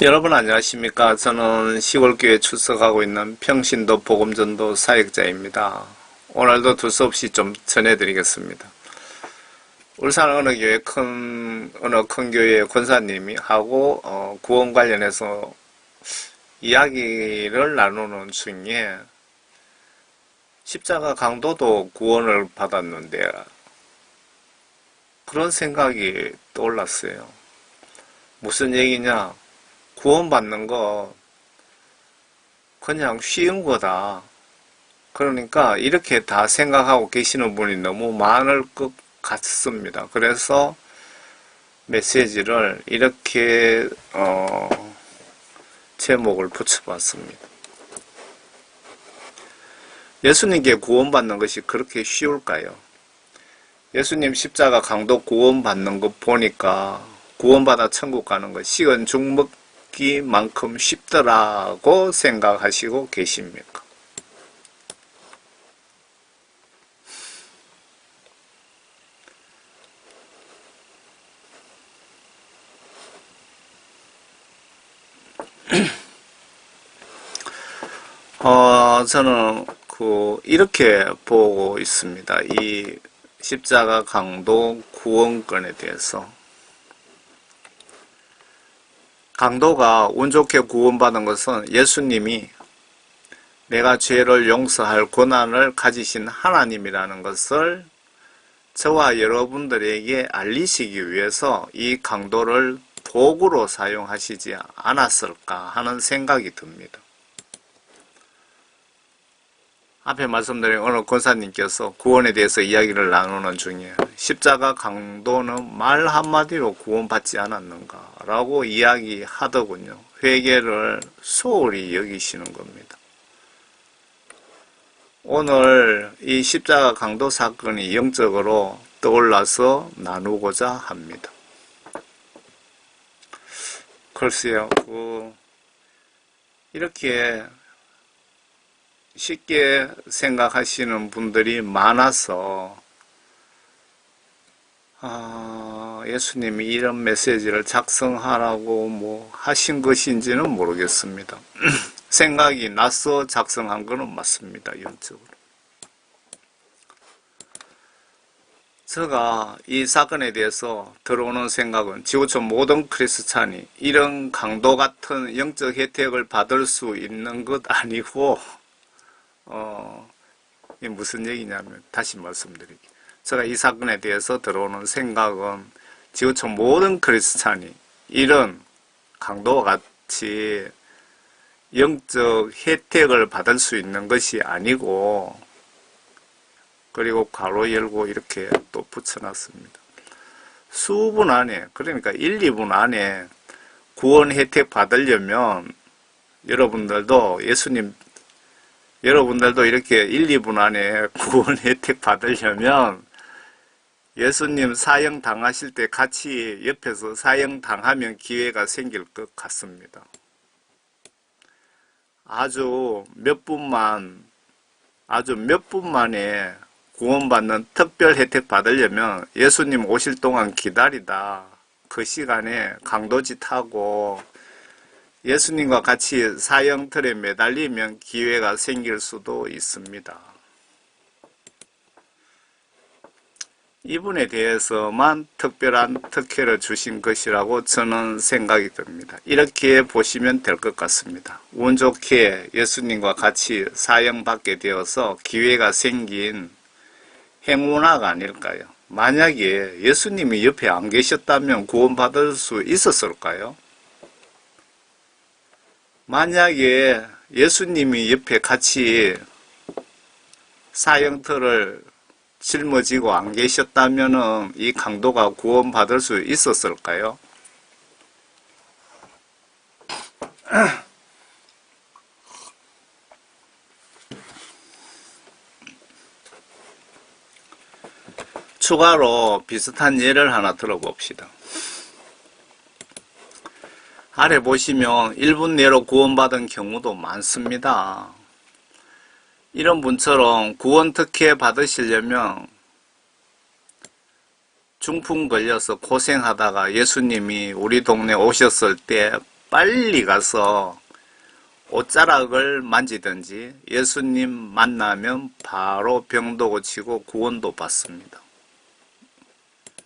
여러분 안녕하십니까? 저는 시골교회 출석하고 있는 평신도 복음전도 사역자입니다. 오늘도 두서없이 좀 전해드리겠습니다. 울산 어느 큰 교회 권사님이 하고 구원 관련해서 이야기를 나누는 중에 십자가 강도도 구원을 받았는데 그런 생각이 떠올랐어요. 무슨 얘기냐? 구원받는 거 그냥 쉬운 거다. 그러니까 이렇게 다 생각하고 계시는 분이 너무 많을 것 같습니다. 그래서 메시지를 이렇게 제목을 붙여봤습니다. 예수님께 구원받는 것이 그렇게 쉬울까요? 예수님 십자가 강도 구원받는 거 보니까 구원받아 천국 가는 거 식은 죽 먹기만큼 쉽더라고 생각하시고 계십니까? 저는 이렇게 보고 있습니다. 이 십자가 강도 구원권에 대해서. 강도가 운 좋게 구원받은 것은 예수님이 내가 죄를 용서할 권한을 가지신 하나님이라는 것을 저와 여러분들에게 알리시기 위해서 이 강도를 도구로 사용하시지 않았을까 하는 생각이 듭니다. 앞에 말씀드린 어느 권사님께서 구원에 대해서 이야기를 나누는 중에 십자가 강도는 말 한마디로 구원받지 않았는가 라고 이야기하더군요. 회개를 소홀히 여기시는 겁니다. 오늘 이 십자가 강도 사건이 영적으로 떠올라서 나누고자 합니다. 글쎄요, 이렇게 쉽게 생각하시는 분들이 많아서 예수님이 이런 메시지를 작성하라고 하신 것인지는 모르겠습니다. 생각이 나서 작성한 것은 맞습니다. 영적으로. 제가 이 사건에 대해서 들어오는 생각은 지구촌 모든 크리스찬이 이런 강도 같은 영적 혜택을 받을 수 있는 것 아니고 이게 무슨 얘기냐면 다시 말씀드릴게요. 제가 이 사건에 대해서 들어오는 생각은 지구촌 모든 크리스찬이 이런 강도와 같이 영적 혜택을 받을 수 있는 것이 아니고, 그리고 괄호 열고 이렇게 또 붙여놨습니다. 수분 안에, 그러니까 1, 2분 안에 구원 혜택 받으려면 여러분들도 이렇게 1, 2분 안에 구원 혜택 받으려면 예수님 사형 당하실 때 같이 옆에서 사형 당하면 기회가 생길 것 같습니다. 아주 몇 분 만에 구원받는 특별 혜택 받으려면 예수님 오실 동안 기다리다 그 시간에 강도짓 하고 예수님과 같이 사형틀에 매달리면 기회가 생길 수도 있습니다. 이분에 대해서만 특별한 특혜를 주신 것이라고 저는 생각이 듭니다. 이렇게 보시면 될 것 같습니다. 운 좋게 예수님과 같이 사형받게 되어서 기회가 생긴 행운아가 아닐까요? 만약에 예수님이 옆에 안 계셨다면 구원받을 수 있었을까요? 만약에 예수님이 옆에 같이 사형틀을 짊어지고 안 계셨다면 이 강도가 구원받을 수 있었을까요? 추가로 비슷한 예를 하나 들어봅시다. 아래 보시면 1분 내로 구원받은 경우도 많습니다. 이런 분처럼 구원 특혜 받으시려면 중풍 걸려서 고생하다가 예수님이 우리 동네 오셨을 때 빨리 가서 옷자락을 만지든지 예수님 만나면 바로 병도 고치고 구원도 받습니다.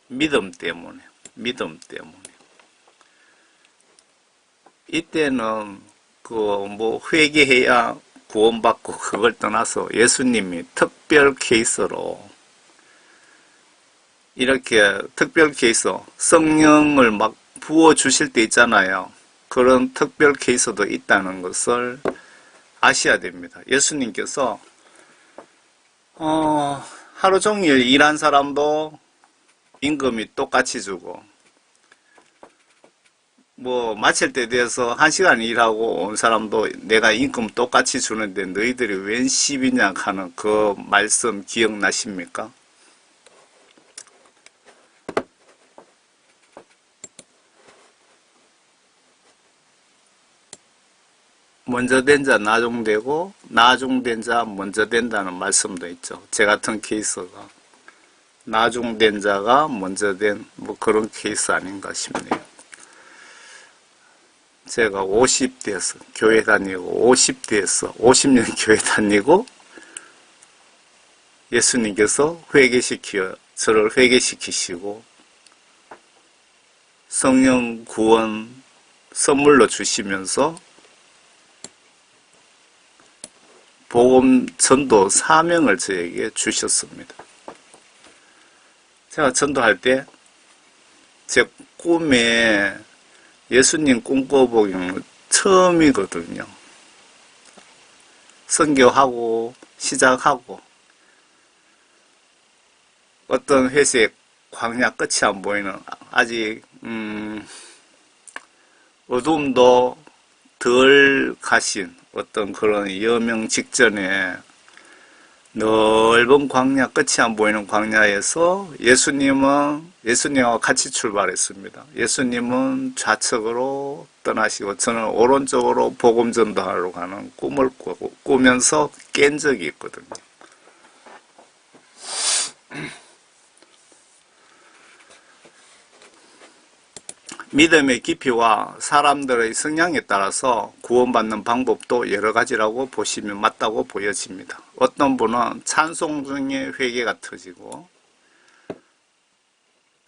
믿음 때문에. 이때는 회개해야 구원받고 그걸 떠나서 예수님이 특별 케이스로 이렇게 특별 케이스 성령을 막 부어주실 때 있잖아요. 그런 특별 케이스도 있다는 것을 아셔야 됩니다. 예수님께서 하루 종일 일한 사람도 임금이 똑같이 주고 마칠 때 돼서 1시간 일하고 온 사람도 내가 임금 똑같이 주는데 너희들이 웬 시비냐 하는 그 말씀 기억나십니까? 먼저 된 자 나중되고 나중된 자 먼저 된다는 말씀도 있죠. 제 같은 케이스가 나중된 자가 먼저 된 그런 케이스 아닌가 싶네요. 제가 50대에서 교회 다니고 50대에서 50년 교회 다니고 예수님께서 저를 회개시키시고 성령 구원 선물로 주시면서 복음 전도 사명을 저에게 주셨습니다. 제가 전도할 때 제 꿈에 예수님 꿈꿔보기는 처음이거든요. 선교하고 시작하고 어떤 회색 광야 끝이 안 보이는 아직 어둠도 덜 가신 어떤 그런 여명 직전에 넓은 광야 끝이 안 보이는 광야에서 예수님과 같이 출발했습니다. 예수님은 좌측으로 떠나시고 저는 오른쪽으로 복음 전도하러 가는 꿈을 꾸면서 깬 적이 있거든요. 믿음의 깊이와 사람들의 성향에 따라서 구원받는 방법도 여러 가지라고 보시면 맞다고 보여집니다. 어떤 분은 찬송 중에 회개가 터지고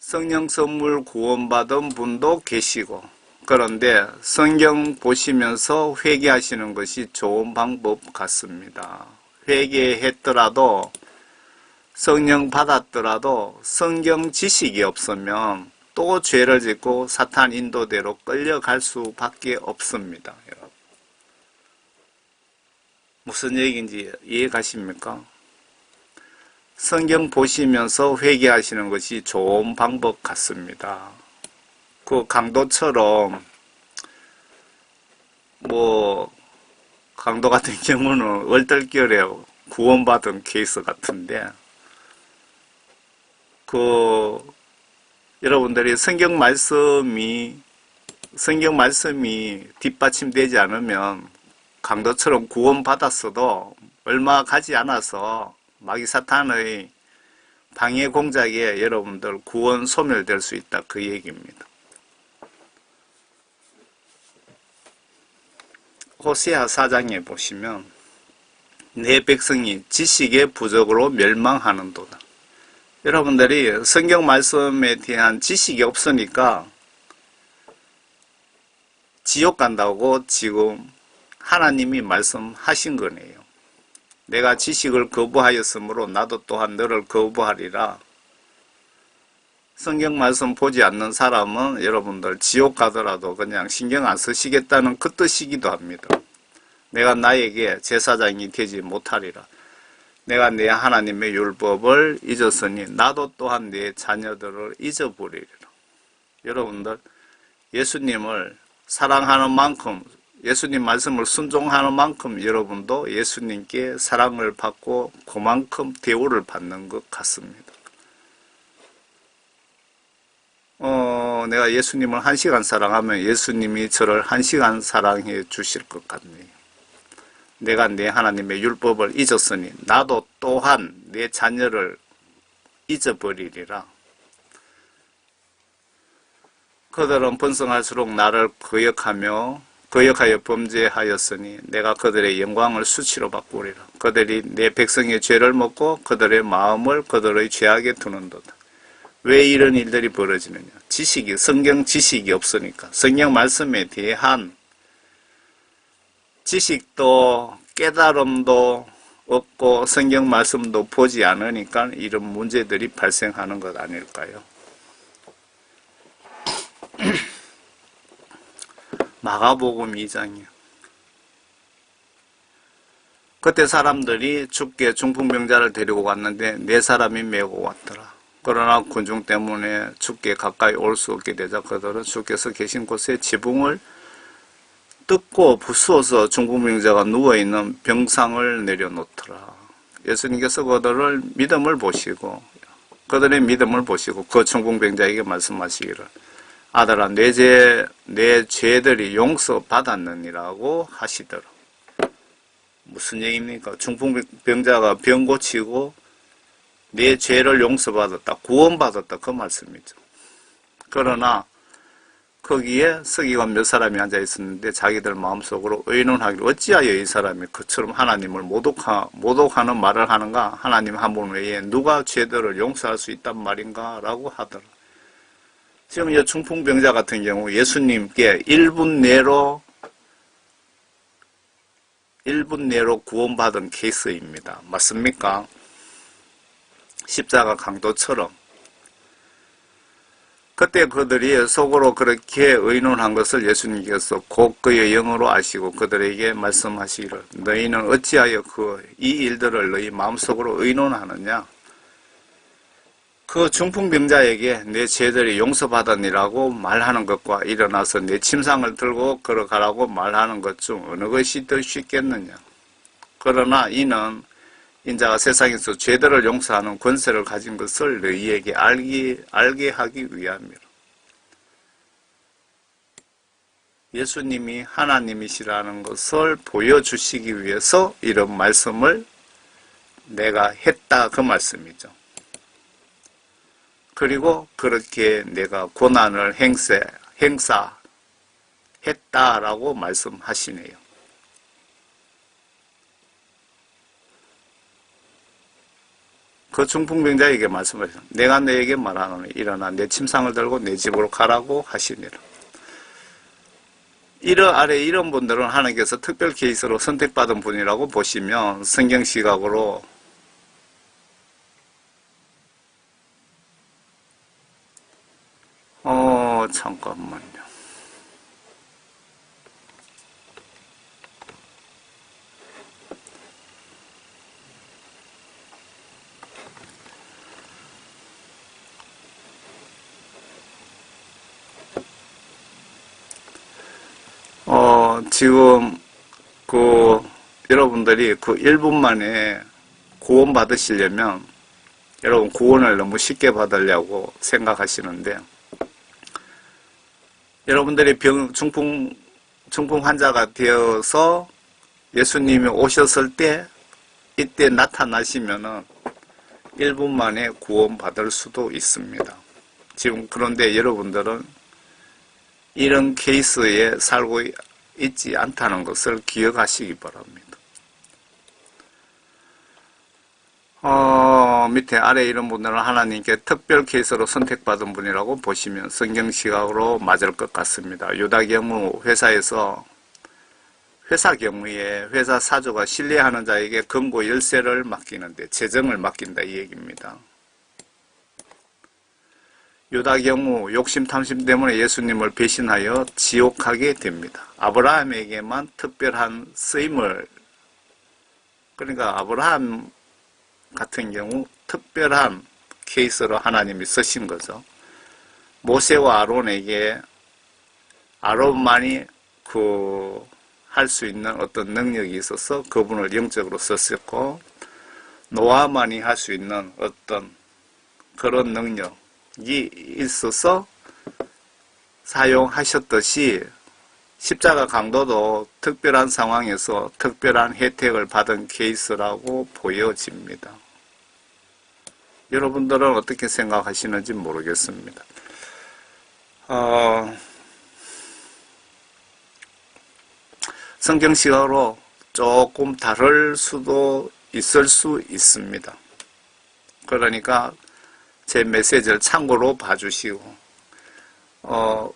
성령 선물 구원받은 분도 계시고 그런데 성경 보시면서 회개하시는 것이 좋은 방법 같습니다. 회개했더라도 성령 받았더라도 성경 지식이 없으면 또 죄를 짓고 사탄 인도대로 끌려갈 수밖에 없습니다. 무슨 얘기인지 이해 가십니까? 성경 보시면서 회개하시는 것이 좋은 방법 같습니다. 그 강도처럼 강도 같은 경우는 얼떨결에 구원받은 케이스 같은데 여러분들이 성경 말씀이 뒷받침되지 않으면 강도처럼 구원받았어도 얼마 가지 않아서 마귀 사탄의 방해 공작에 여러분들 구원 소멸될 수 있다 그 얘기입니다. 호세아 4장에 보시면 내 백성이 지식의 부족으로 멸망하는도다. 여러분들이 성경 말씀에 대한 지식이 없으니까 지옥 간다고 지금 하나님이 말씀하신 거네요. 내가 지식을 거부하였으므로 나도 또한 너를 거부하리라. 성경 말씀 보지 않는 사람은 여러분들 지옥 가더라도 그냥 신경 안 쓰시겠다는 그 뜻이기도 합니다. 내가 나에게 제사장이 되지 못하리라. 내가 내 하나님의 율법을 잊었으니 나도 또한 내 자녀들을 잊어버리리라. 여러분들 예수님을 사랑하는 만큼 예수님 말씀을 순종하는 만큼 여러분도 예수님께 사랑을 받고 그만큼 대우를 받는 것 같습니다. 내가 예수님을 1시간 사랑하면 예수님이 저를 1시간 사랑해 주실 것 같네요. 내가 내 하나님의 율법을 잊었으니 나도 또한 내 자녀를 잊어버리리라. 그들은 번성할수록 나를 거역하여 범죄하였으니 내가 그들의 영광을 수치로 바꾸리라. 그들이 내 백성의 죄를 먹고 그들의 마음을 그들의 죄악에 두는도다. 왜 이런 일들이 벌어지느냐? 성경 지식이 없으니까. 성경 말씀에 대한 지식도 깨달음도 없고 성경 말씀도 보지 않으니까 이런 문제들이 발생하는 것 아닐까요? 마가복음 2장이요. 그때 사람들이 주께 중풍병자를 데리고 왔는데 4사람이 메고 왔더라. 그러나 군중 때문에 주께 가까이 올 수 없게 되자 그들은 주께서 계신 곳에 지붕을 뜯고 부수어서 중풍병자가 누워있는 병상을 내려놓더라. 예수님께서 그들의 믿음을 보시고 그 중풍병자에게 말씀하시기를 아들아 내 죄들이 용서받았느니라고 하시더라. 무슨 얘기입니까? 중풍병자가 병 고치고 내 죄를 용서받았다, 구원받았다 그 말씀이죠. 그러나 거기에 서기관 몇 사람이 앉아 있었는데 자기들 마음속으로 의논하기를 어찌하여 이 사람이 그처럼 하나님을 모독하는 말을 하는가? 하나님 한 분 외에 누가 죄들을 용서할 수 있단 말인가? 라고 하더라. 지금 이 중풍병자 같은 경우 예수님께 1분 내로 구원받은 케이스입니다. 맞습니까? 십자가 강도처럼. 그때 그들이 속으로 그렇게 의논한 것을 예수님께서 곧 그의 영으로 아시고 그들에게 말씀하시기를 너희는 어찌하여 이 일들을 너희 마음속으로 의논하느냐? 그 중풍병자에게 내 죄들이 용서받았니라고 말하는 것과 일어나서 내 침상을 들고 걸어가라고 말하는 것 중 어느 것이 더 쉽겠느냐? 그러나 이는 인자가 세상에서 죄들을 용서하는 권세를 가진 것을 너희에게 알게 하기 위함이라. 예수님이 하나님이시라는 것을 보여주시기 위해서 이런 말씀을 내가 했다 그 말씀이죠. 그리고 그렇게 내가 고난을 행사했다라고 말씀하시네요. 그 중풍병자에게 말씀하셨습니다. 내가 너에게 말하노니 일어나 내 침상을 들고 내 집으로 가라고 하시니라. 이런 분들은 하나님께서 특별 케이스로 선택받은 분이라고 보시면 성경 시각으로 잠깐만요. 지금 여러분들이 1분 만에 구원 받으시려면 여러분 구원을 너무 쉽게 받으려고 생각하시는데 여러분들이 중풍 환자가 되어서 예수님이 오셨을 때 이때 나타나시면은 1분 만에 구원 받을 수도 있습니다. 지금 그런데 여러분들은 이런 케이스에 살고 있지 않다는 것을 기억하시기 바랍니다. 밑에 아래 이런 분들은 하나님께 특별 케이스로 선택받은 분이라고 보시면 성경 시각으로 맞을 것 같습니다. 유다 경우 회사 경우에 회사 사조가 신뢰하는 자에게 금고 열쇠를 맡기는데 재정을 맡긴다 이 얘기입니다. 유다 경우 욕심 탐심 때문에 예수님을 배신하여 지옥하게 됩니다. 아브라함에게만 특별한 쓰임을 그러니까 아브라함 같은 경우 특별한 케이스로 하나님이 쓰신 거죠. 모세와 아론에게 아론만이 할 수 있는 어떤 능력이 있어서 그분을 영적으로 썼었고 노아만이 할 수 있는 어떤 그런 능력이 있어서 사용하셨듯이 십자가 강도도 특별한 상황에서 특별한 혜택을 받은 케이스라고 보여집니다. 여러분들은 어떻게 생각하시는지 모르겠습니다. 성경 시각으로 조금 다를 수도 있을 수 있습니다. 그러니까 제 메시지를 참고로 봐주시고,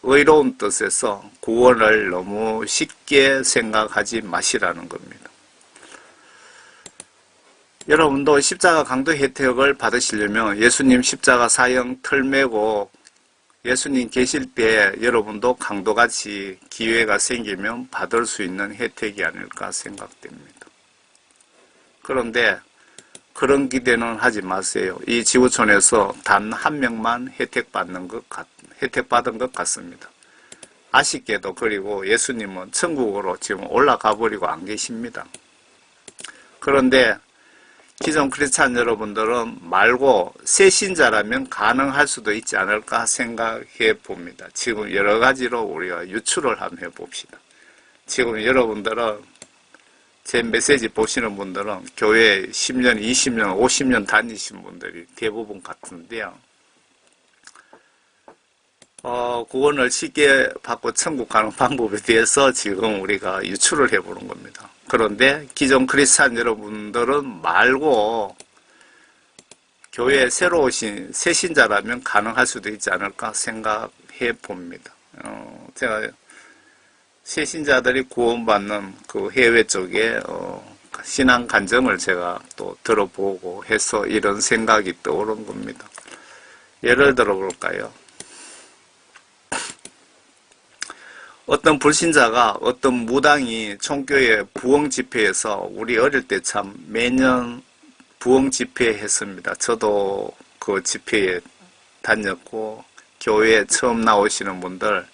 의로운 뜻에서 구원을 너무 쉽게 생각하지 마시라는 겁니다. 여러분도 십자가 강도 혜택을 받으시려면 예수님 십자가 사형 털매고 예수님 계실 때 여러분도 강도같이 기회가 생기면 받을 수 있는 혜택이 아닐까 생각됩니다. 그런데 그런 기대는 하지 마세요. 이 지구촌에서 단 한 명만 혜택받은 것 같습니다. 아쉽게도. 그리고 예수님은 천국으로 지금 올라가 버리고 안 계십니다. 그런데 기존 크리스찬 여러분들은 말고 새 신자라면 가능할 수도 있지 않을까 생각해 봅니다. 지금 여러 가지로 우리가 유추를 한번 해봅시다. 지금 여러분들은 제 메시지 보시는 분들은 교회 10년, 20년, 50년 다니신 분들이 대부분 같은데요. 구원을 쉽게 받고 천국 가는 방법에 대해서 지금 우리가 유추를 해보는 겁니다. 그런데 기존 크리스찬 여러분들은 말고 교회에 새로 오신 새 신자라면 가능할 수도 있지 않을까 생각해 봅니다. 제가 새 신자들이 구원받는 그 해외 쪽에 신앙 간증을 제가 또 들어보고 해서 이런 생각이 떠오른 겁니다. 예를 들어 볼까요? 어떤 불신자가 어떤 무당이 총교회 부흥 집회에서 우리 어릴 때 참 매년 부흥 집회 했습니다. 저도 그 집회에 다녔고 교회에 처음 나오시는 분들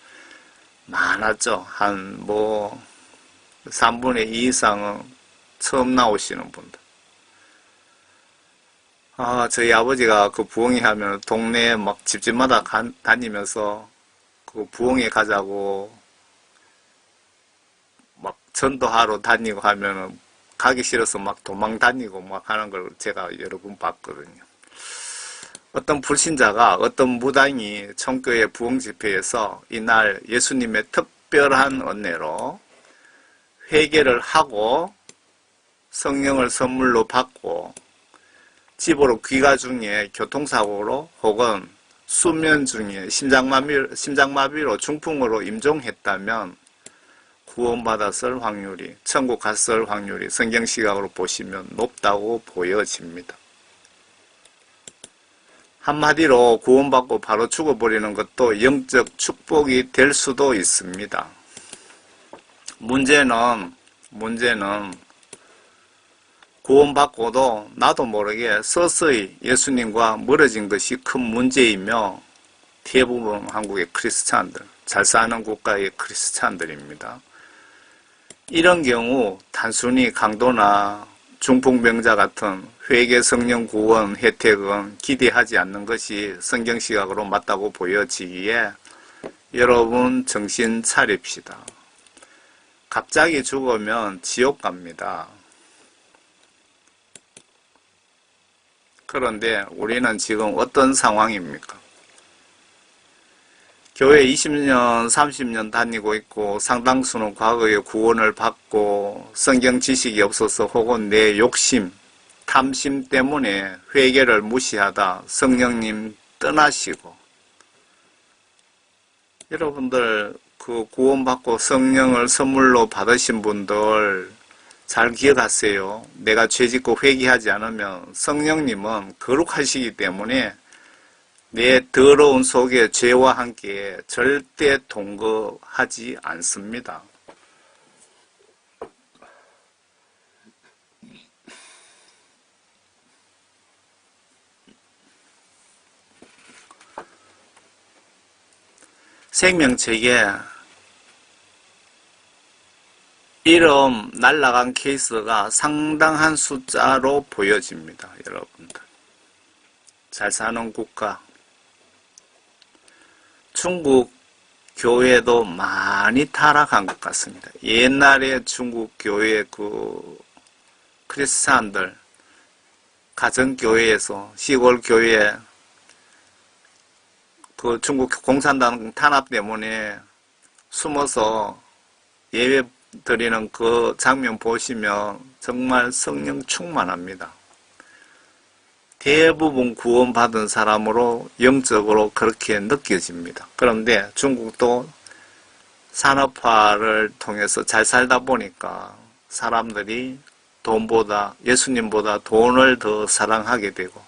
많았죠. 한 3분의 2 이상은 처음 나오시는 분들. 저희 아버지가 그 부흥회 하면 동네에 막 집집마다 다니면서 그 부흥회 가자고 막 전도하러 다니고 하면은 가기 싫어서 막 도망 다니고 막 하는 걸 제가 여러 번 봤거든요. 어떤 불신자가 어떤 무당이 청교회 부흥 집회에서 이날 예수님의 특별한 은혜로 회개를 하고 성령을 선물로 받고 집으로 귀가 중에 교통사고로 혹은 수면 중에 심장마비로 중풍으로 임종했다면 구원받았을 확률이, 천국 갔을 확률이 성경 시각으로 보시면 높다고 보여집니다. 한마디로 구원받고 바로 죽어버리는 것도 영적 축복이 될 수도 있습니다. 문제는 구원받고도 나도 모르게 서서히 예수님과 멀어진 것이 큰 문제이며 대부분 한국의 크리스찬들, 잘 사는 국가의 크리스찬들입니다. 이런 경우 단순히 강도나 중풍병자 같은 회개 성령 구원 혜택은 기대하지 않는 것이 성경 시각으로 맞다고 보여지기에 여러분 정신 차립시다. 갑자기 죽으면 지옥 갑니다. 그런데 우리는 지금 어떤 상황입니까? 교회 20년, 30년 다니고 있고 상당수는 과거에 구원을 받고 성경 지식이 없어서 혹은 내 욕심, 탐심 때문에 회개를 무시하다 성령님 떠나시고 여러분들 그 구원받고 성령을 선물로 받으신 분들 잘 기억하세요. 내가 죄짓고 회개하지 않으면 성령님은 거룩하시기 때문에 내 더러운 속에 죄와 함께 절대 동거하지 않습니다. 생명책에 이름 날라간 케이스가 상당한 숫자로 보여집니다. 여러분들. 잘 사는 국가. 중국 교회도 많이 타락한 것 같습니다. 옛날에 중국 교회 그 크리스찬들 가정교회에서 시골 교회 그 중국 공산당 탄압 때문에 숨어서 예배 드리는 그 장면 보시면 정말 성령 충만합니다. 대부분 구원받은 사람으로 영적으로 그렇게 느껴집니다. 그런데 중국도 산업화를 통해서 잘 살다 보니까 사람들이 예수님보다 돈을 더 사랑하게 되고,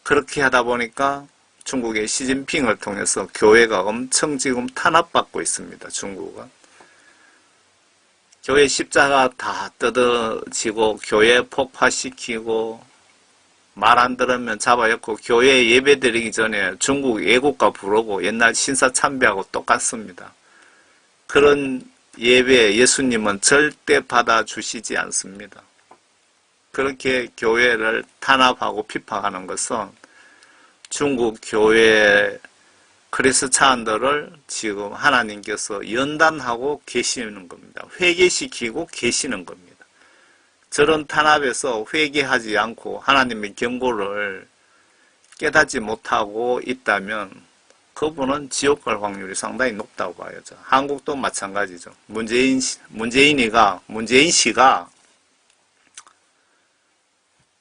그렇게 하다 보니까 중국의 시진핑을 통해서 교회가 엄청 지금 탄압받고 있습니다. 중국은. 교회 십자가 다 뜯어지고 교회 폭파시키고 말 안 들으면 잡아였고, 교회 예배 드리기 전에 중국 애국가 부르고 옛날 신사참배하고 똑같습니다. 그런 예배 예수님은 절대 받아주시지 않습니다. 그렇게 교회를 탄압하고 비판하는 것은 중국 교회 크리스찬들을 지금 하나님께서 연단하고 계시는 겁니다. 회개시키고 계시는 겁니다. 저런 탄압에서 회개하지 않고 하나님의 경고를 깨닫지 못하고 있다면 그분은 지옥 갈 확률이 상당히 높다고 봐야죠. 한국도 마찬가지죠. 문재인 씨가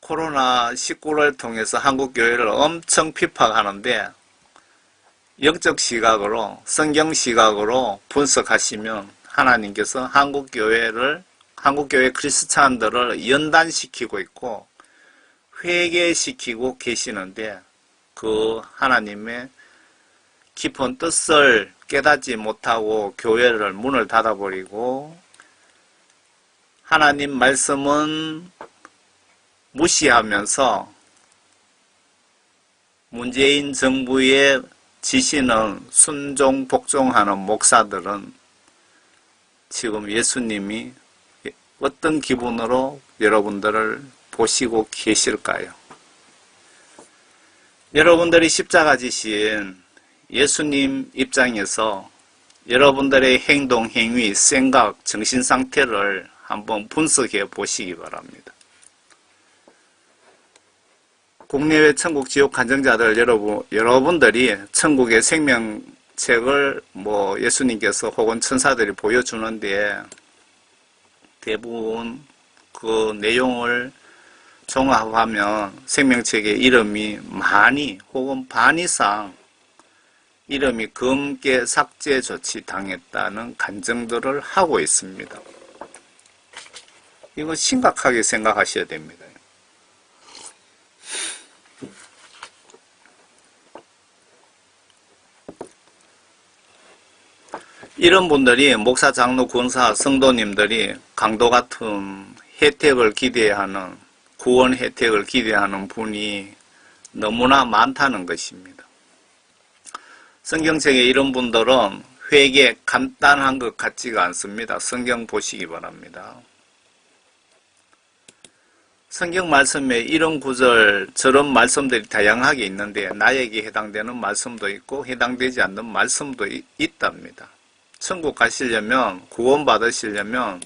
코로나19를 통해서 한국 교회를 엄청 비판하는데, 영적 시각으로, 성경 시각으로 분석하시면 하나님께서 한국 교회 크리스찬들을 연단시키고 있고 회개시키고 계시는데, 그 하나님의 깊은 뜻을 깨닫지 못하고 교회를 문을 닫아버리고 하나님 말씀은 무시하면서 문재인 정부의 지시는 순종 복종하는 목사들은 지금 예수님이 어떤 기분으로 여러분들을 보시고 계실까요? 여러분들이 십자가 지신 예수님 입장에서 여러분들의 행동, 행위, 생각, 정신 상태를 한번 분석해 보시기 바랍니다. 국내외 천국 지옥 간증자들 여러분들이 천국의 생명책을 예수님께서 혹은 천사들이 보여주는데, 대부분 그 내용을 종합하면 생명책의 이름이 많이 혹은 반 이상 이름이 검게 삭제 조치 당했다는 간증들을 하고 있습니다. 이거 심각하게 생각하셔야 됩니다. 이런 분들이, 목사, 장로, 권사, 성도님들이 강도 같은 혜택을 기대하는, 구원 혜택을 기대하는 분이 너무나 많다는 것입니다. 성경책에 이런 분들은 회개 간단한 것 같지가 않습니다. 성경 보시기 바랍니다. 성경 말씀에 이런 구절, 저런 말씀들이 다양하게 있는데 나에게 해당되는 말씀도 있고 해당되지 않는 말씀도 있답니다. 천국 가시려면, 구원 받으시려면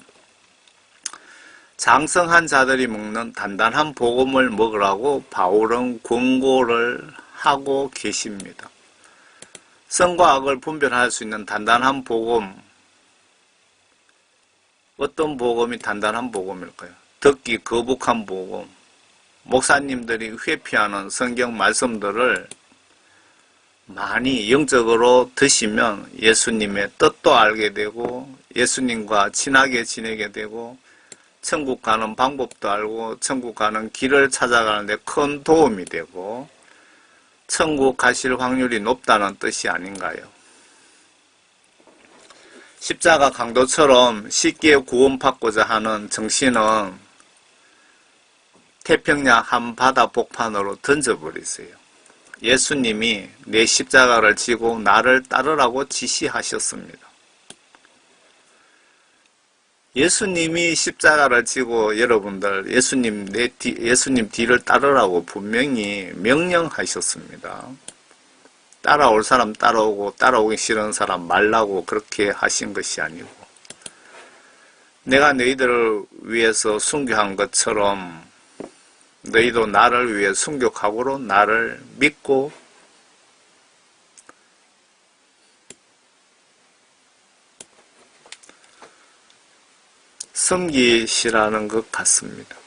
장성한 자들이 먹는 단단한 복음을 먹으라고 바울은 권고를 하고 계십니다. 선과 악을 분별할 수 있는 단단한 복음, 어떤 복음이 단단한 복음일까요? 듣기 거북한 복음, 목사님들이 회피하는 성경 말씀들을 많이 영적으로 드시면 예수님의 뜻도 알게 되고 예수님과 친하게 지내게 되고 천국 가는 방법도 알고 천국 가는 길을 찾아가는데 큰 도움이 되고 천국 가실 확률이 높다는 뜻이 아닌가요? 십자가 강도처럼 쉽게 구원받고자 하는 정신은 태평양 한바다 복판으로 던져버리세요. 예수님이 내 십자가를 지고 나를 따르라고 지시하셨습니다. 예수님이 십자가를 지고 여러분들 예수님 뒤를 따르라고 분명히 명령하셨습니다. 따라올 사람 따라오고 따라오기 싫은 사람 말라고 그렇게 하신 것이 아니고, 내가 너희들을 위해서 순교한 것처럼 너희도 나를 위해 순교각오로 나를 믿고 섬기시라는 것 같습니다.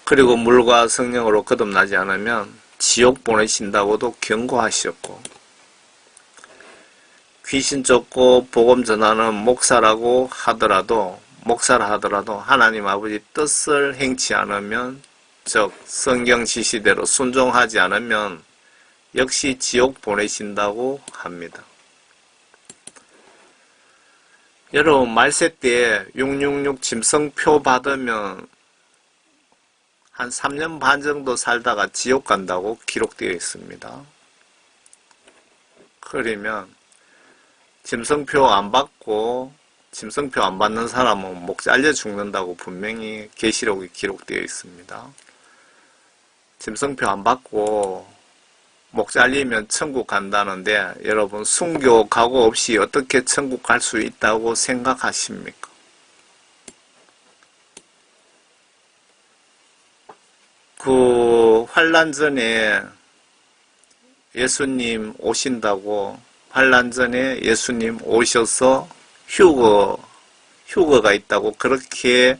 그리고 물과 성령으로 거듭나지 않으면 지옥 보내신다고도 경고하셨고, 귀신 쫓고 복음 전하는 목사라 하더라도 하나님 아버지 뜻을 행치 않으면, 즉 성경 지시대로 순종하지 않으면 역시 지옥 보내신다고 합니다. 여러분, 말세 때 666 짐승표 받으면 한 3년 반 정도 살다가 지옥 간다고 기록되어 있습니다. 그러면 짐승표 안 받고 짐승표 안 받는 사람은 목 잘려 죽는다고 분명히 계시록에 기록되어 있습니다. 짐승표 안 받고 목 잘리면 천국 간다는데, 여러분 순교 각오 없이 어떻게 천국 갈 수 있다고 생각하십니까? 그 환란 전에 예수님 오신다고, 환란 전에 예수님 오셔서 휴거가 있다고 그렇게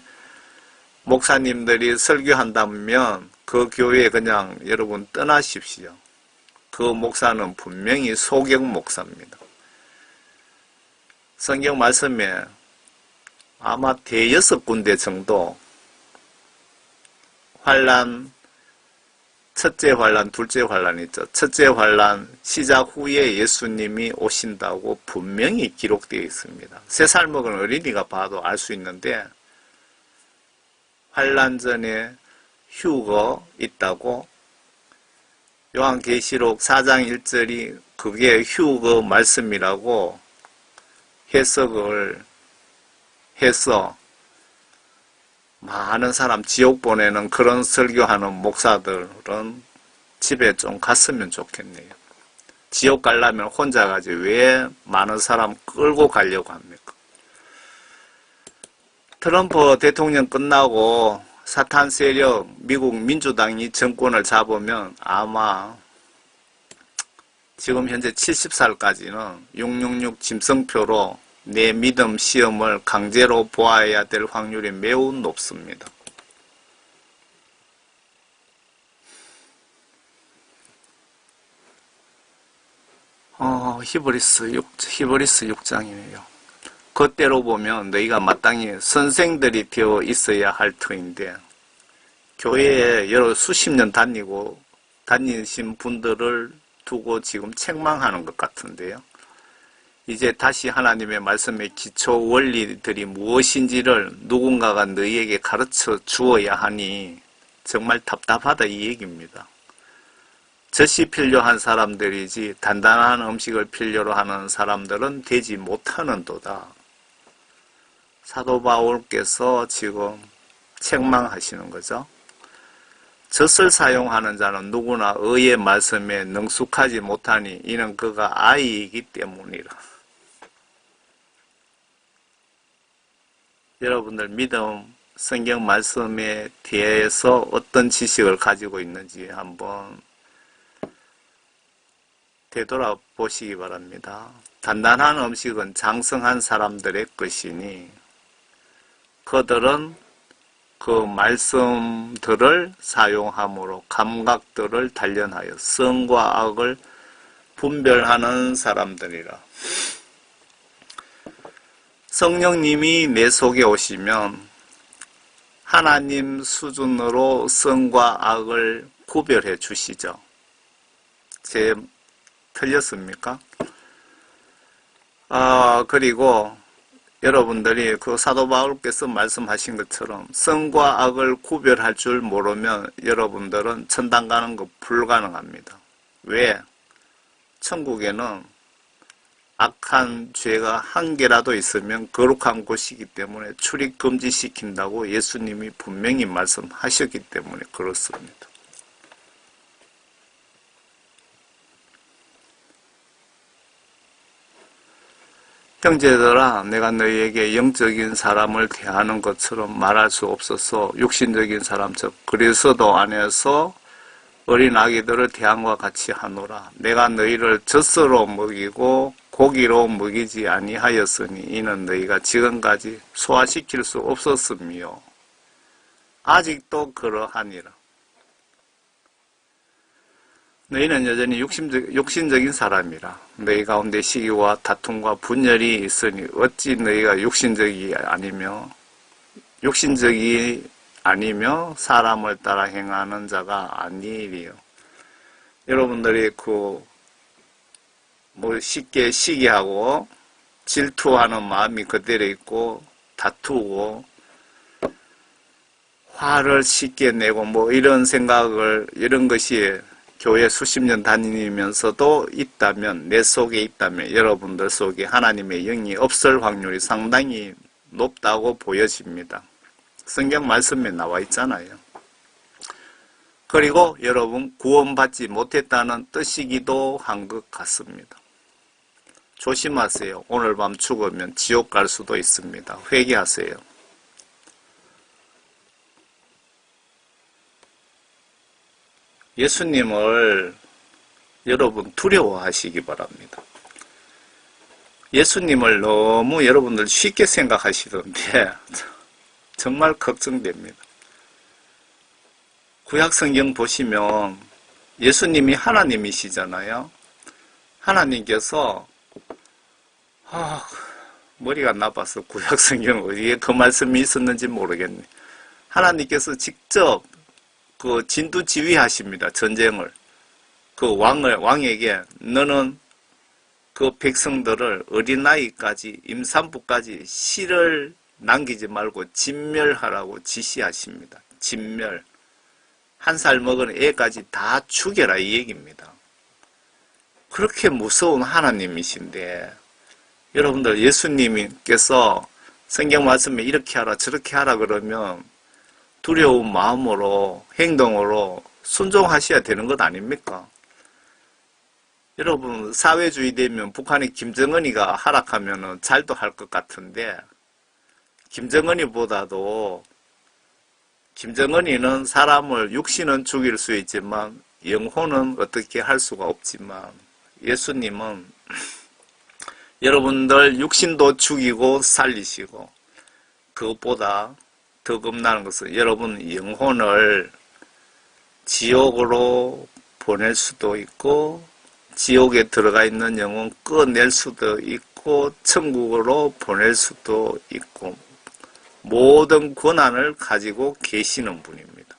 목사님들이 설교한다면 그 교회 그냥 여러분 떠나십시오. 그 목사는 분명히 소경 목사입니다. 성경 말씀에 아마 대여섯 군데 정도 환란, 첫째 환란, 둘째 환란 있죠. 첫째 환란 시작 후에 예수님이 오신다고 분명히 기록되어 있습니다. 3살 먹은 어린이가 봐도 알 수 있는데, 환란 전에 휴거 있다고 요한계시록 4장 1절이 그게 휴거 말씀이라고 해석을 해서 많은 사람 지옥 보내는 그런 설교하는 목사들은 집에 좀 갔으면 좋겠네요. 지옥 가려면 혼자 가지 왜 많은 사람 끌고 가려고 합니까? 트럼프 대통령 끝나고 사탄 세력 미국 민주당이 정권을 잡으면 아마 지금 현재 70살까지는 666 짐승표로 내 믿음 시험을 강제로 보아야 될 확률이 매우 높습니다. 히브리스 6장이네요. 그때로 보면 너희가 마땅히 선생들이 되어 있어야 할 터인데, 교회에 여러 수십 년 다니신 분들을 두고 지금 책망하는 것 같은데요. 이제 다시 하나님의 말씀의 기초 원리들이 무엇인지를 누군가가 너희에게 가르쳐 주어야 하니 정말 답답하다 이 얘기입니다. 젖이 필요한 사람들이지 단단한 음식을 필요로 하는 사람들은 되지 못하는도다. 사도 바울께서 지금 책망하시는 거죠. 젖을 사용하는 자는 누구나 의의 말씀에 능숙하지 못하니 이는 그가 아이이기 때문이라. 여러분들 믿음, 성경 말씀에 대해서 어떤 지식을 가지고 있는지 한번 되돌아보시기 바랍니다. 단단한 음식은 장성한 사람들의 것이니 그들은 그 말씀들을 사용함으로 감각들을 단련하여 선과 악을 분별하는 사람들이라. 성령님이 내 속에 오시면 하나님 수준으로 선과 악을 구별해 주시죠. 틀렸습니까? 그리고 여러분들이 그 사도 바울께서 말씀하신 것처럼 선과 악을 구별할 줄 모르면 여러분들은 천당 가는 거 불가능합니다. 왜? 천국에는 악한 죄가 한 개라도 있으면 거룩한 곳이기 때문에 출입 금지시킨다고 예수님이 분명히 말씀하셨기 때문에 그렇습니다. 형제들아, 내가 너희에게 영적인 사람을 대하는 것처럼 말할 수 없어서 육신적인 사람 즉 그리스도 안에서 어린 아기들을 태양과 같이 하노라. 내가 너희를 젖으로 먹이고 고기로 먹이지 아니하였으니 이는 너희가 지금까지 소화시킬 수 없었으며 아직도 그러하니라. 너희는 여전히 육신적인 사람이라. 너희 가운데 시기와 다툼과 분열이 있으니 어찌 너희가 육신적이 아니며 사람을 따라 행하는 자가 아니리요. 여러분들이 쉽게 시기하고 질투하는 마음이 그대로 있고 다투고 화를 쉽게 내고 이런 것이 교회 수십 년 다니면서도 내 속에 있다면 여러분들 속에 하나님의 영이 없을 확률이 상당히 높다고 보여집니다. 성경 말씀에 나와 있잖아요. 그리고 여러분 구원받지 못했다는 뜻이기도 한 것 같습니다. 조심하세요. 오늘 밤 죽으면 지옥 갈 수도 있습니다. 회개하세요. 예수님을 여러분 두려워하시기 바랍니다. 예수님을 너무 여러분들 쉽게 생각하시던데 정말 걱정됩니다. 구약성경 보시면 예수님이 하나님이시잖아요. 하나님께서 머리가 나빠서 구약성경 어디에 그 말씀이 있었는지 모르겠네. 하나님께서 직접 진두지휘하십니다. 전쟁을. 왕에게 너는 그 백성들을 어린아이까지 임산부까지 씨를 남기지 말고 진멸하라고 지시하십니다. 진멸. 1살 먹은 애까지 다 죽여라 이 얘기입니다. 그렇게 무서운 하나님이신데 여러분들 예수님께서 성경 말씀에 이렇게 하라 저렇게 하라 그러면 두려운 마음으로 행동으로 순종하셔야 되는 것 아닙니까? 여러분 사회주의 되면 북한의 김정은이가 하락하면 잘도 할 것 같은데 김정은이는 사람을 육신은 죽일 수 있지만 영혼은 어떻게 할 수가 없지만 예수님은 여러분들 육신도 죽이고 살리시고 그것보다 더 겁나는 것은 여러분 영혼을 지옥으로 보낼 수도 있고 지옥에 들어가 있는 영혼 꺼낼 수도 있고 천국으로 보낼 수도 있고 모든 권한을 가지고 계시는 분입니다.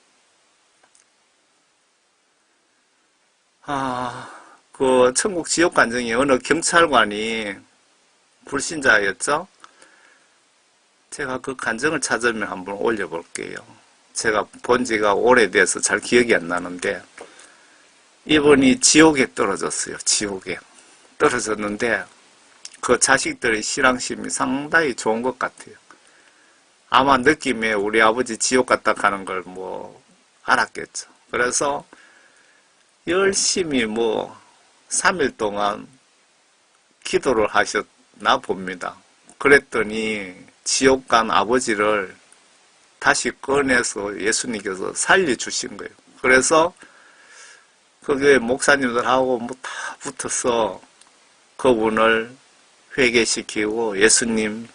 천국 지옥 간증이 어느 경찰관이 불신자였죠? 제가 그 간증을 찾으면 한번 올려볼게요. 제가 본 지가 오래돼서 잘 기억이 안 나는데 이분이 지옥에 떨어졌어요. 지옥에 떨어졌는데 그 자식들의 신앙심이 상당히 좋은 것 같아요. 아마 느낌에 우리 아버지 지옥 갔다 가는 걸 알았겠죠. 그래서 열심히 3일 동안 기도를 하셨나 봅니다. 그랬더니 지옥 간 아버지를 다시 꺼내서 예수님께서 살려주신 거예요. 그래서 그 교회 목사님들하고 다 붙어서 그분을 회개시키고 예수님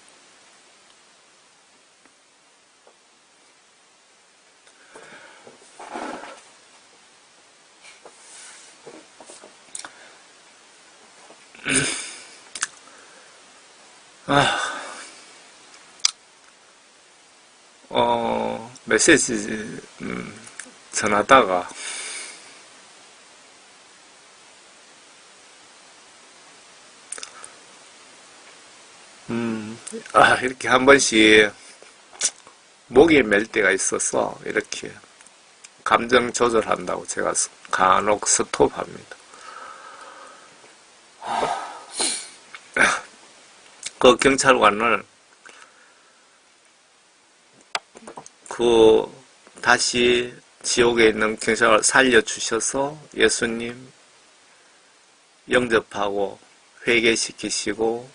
메시지 전하다가 이렇게 한 번씩 목이 맬 때가 있어서 이렇게 감정 조절한다고 제가 간혹 스톱합니다. 그 경찰관을 다시 지옥에 있는 경찰을 살려주셔서 예수님 영접하고 회개시키시고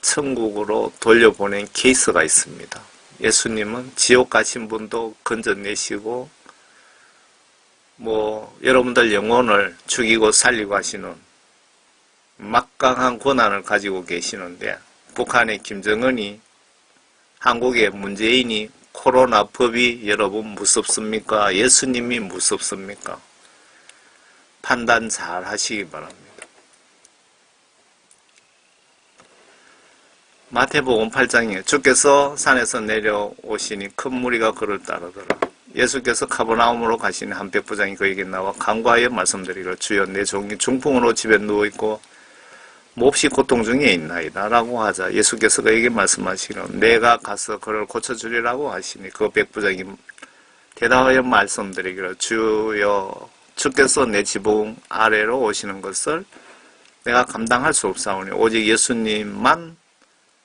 천국으로 돌려보낸 케이스가 있습니다. 예수님은 지옥 가신 분도 건져내시고 여러분들 영혼을 죽이고 살리고 하시는 막강한 권한을 가지고 계시는데, 북한의 김정은이, 한국의 문재인이, 코로나 법이 여러분 무섭습니까? 예수님이 무섭습니까? 판단 잘 하시기 바랍니다. 마태복음 8장에 주께서 산에서 내려오시니 큰 무리가 그를 따르더라. 예수께서 카버나움으로 가시니 한 백부장이 그에게 나와 간과하여 말씀드리기를 주여 내 종이 중풍으로 집에 누워있고 몹시 고통 중에 있나이다 라고 하자 예수께서 그에게 말씀하시기를 내가 가서 그를 고쳐주리라고 하시니 그 백부장이 대답하여 말씀드리기를 주여 주께서 내 지붕 아래로 오시는 것을 내가 감당할 수 없사오니 오직 예수님만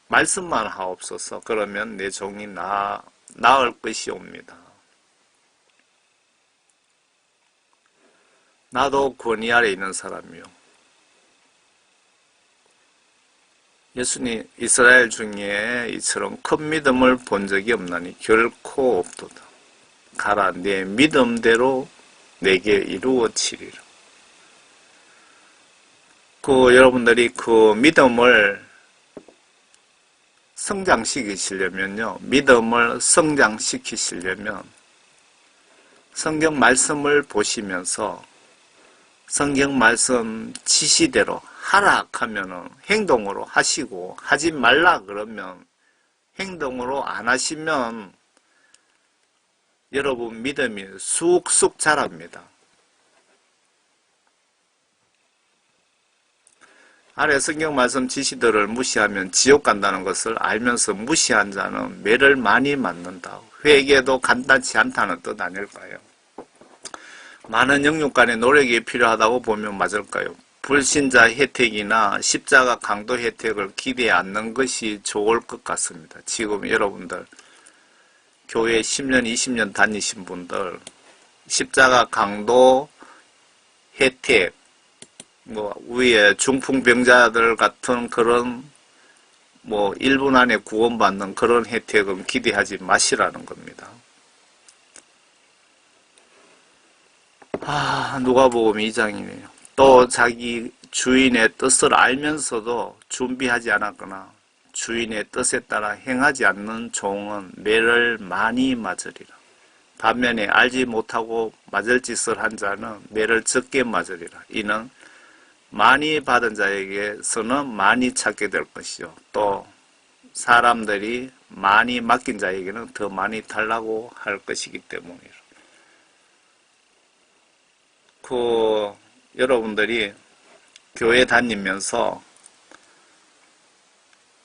말씀만 하옵소서. 그러면 내 종이 나을 것이옵니다. 나도 권위 아래 있는 사람이요. 예수님 이스라엘 중에 이처럼 큰 믿음을 본 적이 없나니 결코 없도다. 가라 내 믿음대로 내게 이루어지리라. 여러분들이 그 믿음을 성장시키시려면요. 믿음을 성장시키시려면 성경 말씀을 보시면서 성경 말씀 지시대로 하라 하면은 행동으로 하시고 하지 말라 그러면 행동으로 안 하시면 여러분 믿음이 쑥쑥 자랍니다. 아래 성경 말씀 지시들을 무시하면 지옥 간다는 것을 알면서 무시한 자는 매를 많이 맞는다. 회개도 간단치 않다는 뜻 아닐까요? 많은 영육간의 노력이 필요하다고 보면 맞을까요? 불신자 혜택이나 십자가 강도 혜택을 기대하지 않는 것이 좋을 것 같습니다. 지금 여러분들 교회 10년, 20년 다니신 분들 십자가 강도 혜택 위에 중풍병자들 같은 그런 1분 안에 구원받는 그런 혜택은 기대하지 마시라는 겁니다. 누가복음 2장이네요. 또 자기 주인의 뜻을 알면서도 준비하지 않았거나 주인의 뜻에 따라 행하지 않는 종은 매를 많이 맞으리라. 반면에 알지 못하고 맞을 짓을 한 자는 매를 적게 맞으리라. 이는 많이 받은 자에게서는 많이 찾게 될 것이요. 또 사람들이 많이 맡긴 자에게는 더 많이 달라고 할 것이기 때문이라. 여러분들이 교회 다니면서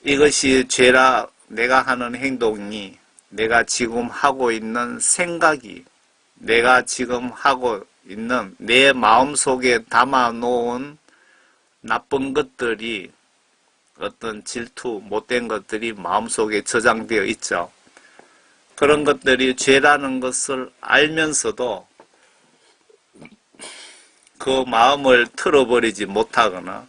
이것이 죄라 내가 하는 행동이 내가 지금 하고 있는 생각이 내가 지금 하고 있는 내 마음속에 담아놓은 나쁜 것들이 어떤 질투, 못된 것들이 마음속에 저장되어 있죠. 그런 것들이 죄라는 것을 알면서도 그 마음을 틀어버리지 못하거나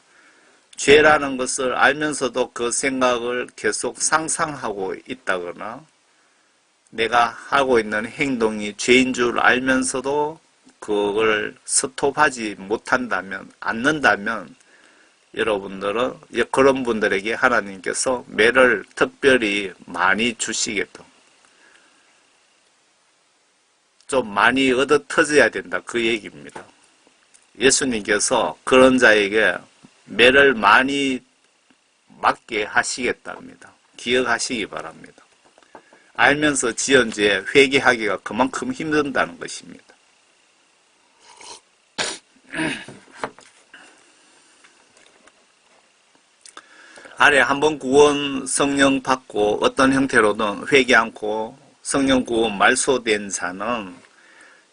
죄라는 것을 알면서도 그 생각을 계속 상상하고 있다거나 내가 하고 있는 행동이 죄인 줄 알면서도 그걸 스톱하지 못한다면, 않는다면 여러분들은 그런 분들에게 하나님께서 매를 특별히 많이 주시게끔 좀 많이 얻어 터져야 된다 그 얘기입니다. 예수님께서 그런 자에게 매를 많이 맞게 하시겠답니다. 기억하시기 바랍니다. 알면서 지은 죄 회개하기가 그만큼 힘든다는 것입니다. 아래 한번 구원 성령 받고 어떤 형태로든 회개 않고 성령 구원 말소된 자는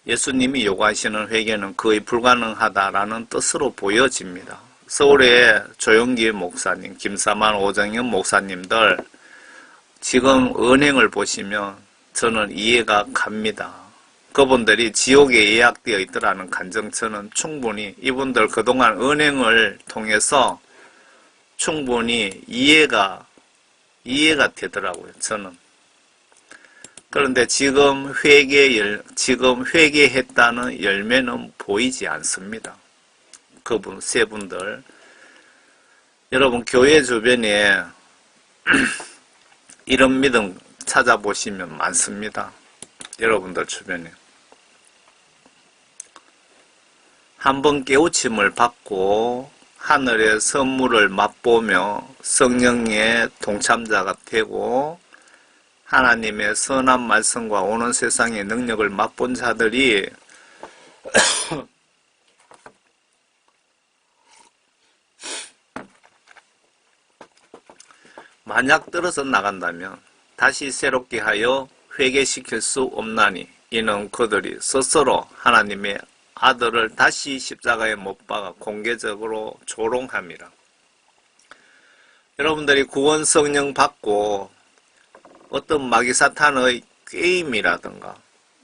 예수님이 요구하시는 회개는 거의 불가능하다라는 뜻으로 보여집니다. 서울의 조영기 목사님, 김사만, 오정현 목사님들 지금 은행을 보시면 저는 이해가 갑니다. 그분들이 지옥에 예약되어 있더라는 간증처는 충분히 이분들 그동안 은행을 통해서 충분히 이해가 되더라고요. 저는 그런데 지금 회개했다는 열매는 보이지 않습니다. 그분, 세 분들. 여러분, 교회 주변에 이런 믿음 찾아보시면 많습니다. 여러분들 주변에. 한번 깨우침을 받고 하늘의 선물을 맛보며 성령의 동참자가 되고 하나님의 선한 말씀과 오는 세상의 능력을 맛본 자들이 만약 떨어져 나간다면 다시 새롭게 하여 회개시킬 수 없나니 이는 그들이 스스로 하나님의 아들을 다시 십자가에 못 박아 공개적으로 조롱함이라. 여러분들이 구원 성령 받고 어떤 마귀사탄의 게임이라든가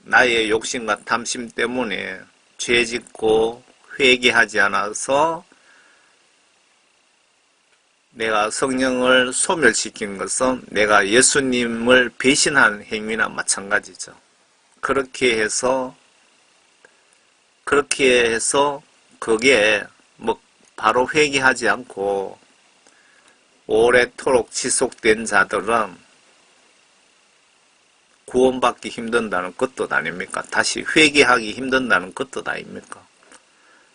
나의 욕심과 탐심 때문에 죄 짓고 회개하지 않아서 내가 성령을 소멸시킨 것은 내가 예수님을 배신한 행위나 마찬가지죠. 그렇게 해서 그게 바로 회개하지 않고 오래도록 지속된 자들은 구원받기 힘든다는 것도 아닙니까? 다시 회개하기 힘든다는 것도 아닙니까?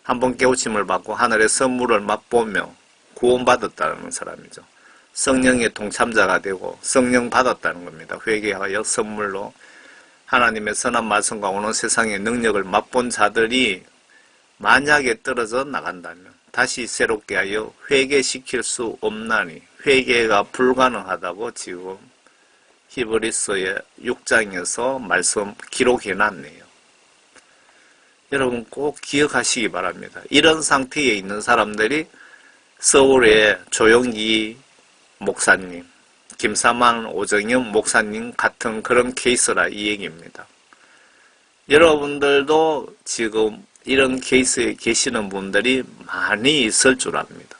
한번 깨우침을 받고 하늘의 선물을 맛보며 구원받았다는 사람이죠. 성령의 동참자가 되고 성령 받았다는 겁니다. 회개하여 선물로 하나님의 선한 말씀과 오는 세상의 능력을 맛본 자들이 만약에 떨어져 나간다면 다시 새롭게 하여 회개시킬 수 없나니 회개가 불가능하다고 지금 히브리서의 6장에서 말씀 기록해놨네요. 여러분 꼭 기억하시기 바랍니다. 이런 상태에 있는 사람들이 서울의 조용기 목사님, 김사만 오정영 목사님 같은 그런 케이스라 이 얘기입니다. 여러분들도 지금 이런 케이스에 계시는 분들이 많이 있을 줄 압니다.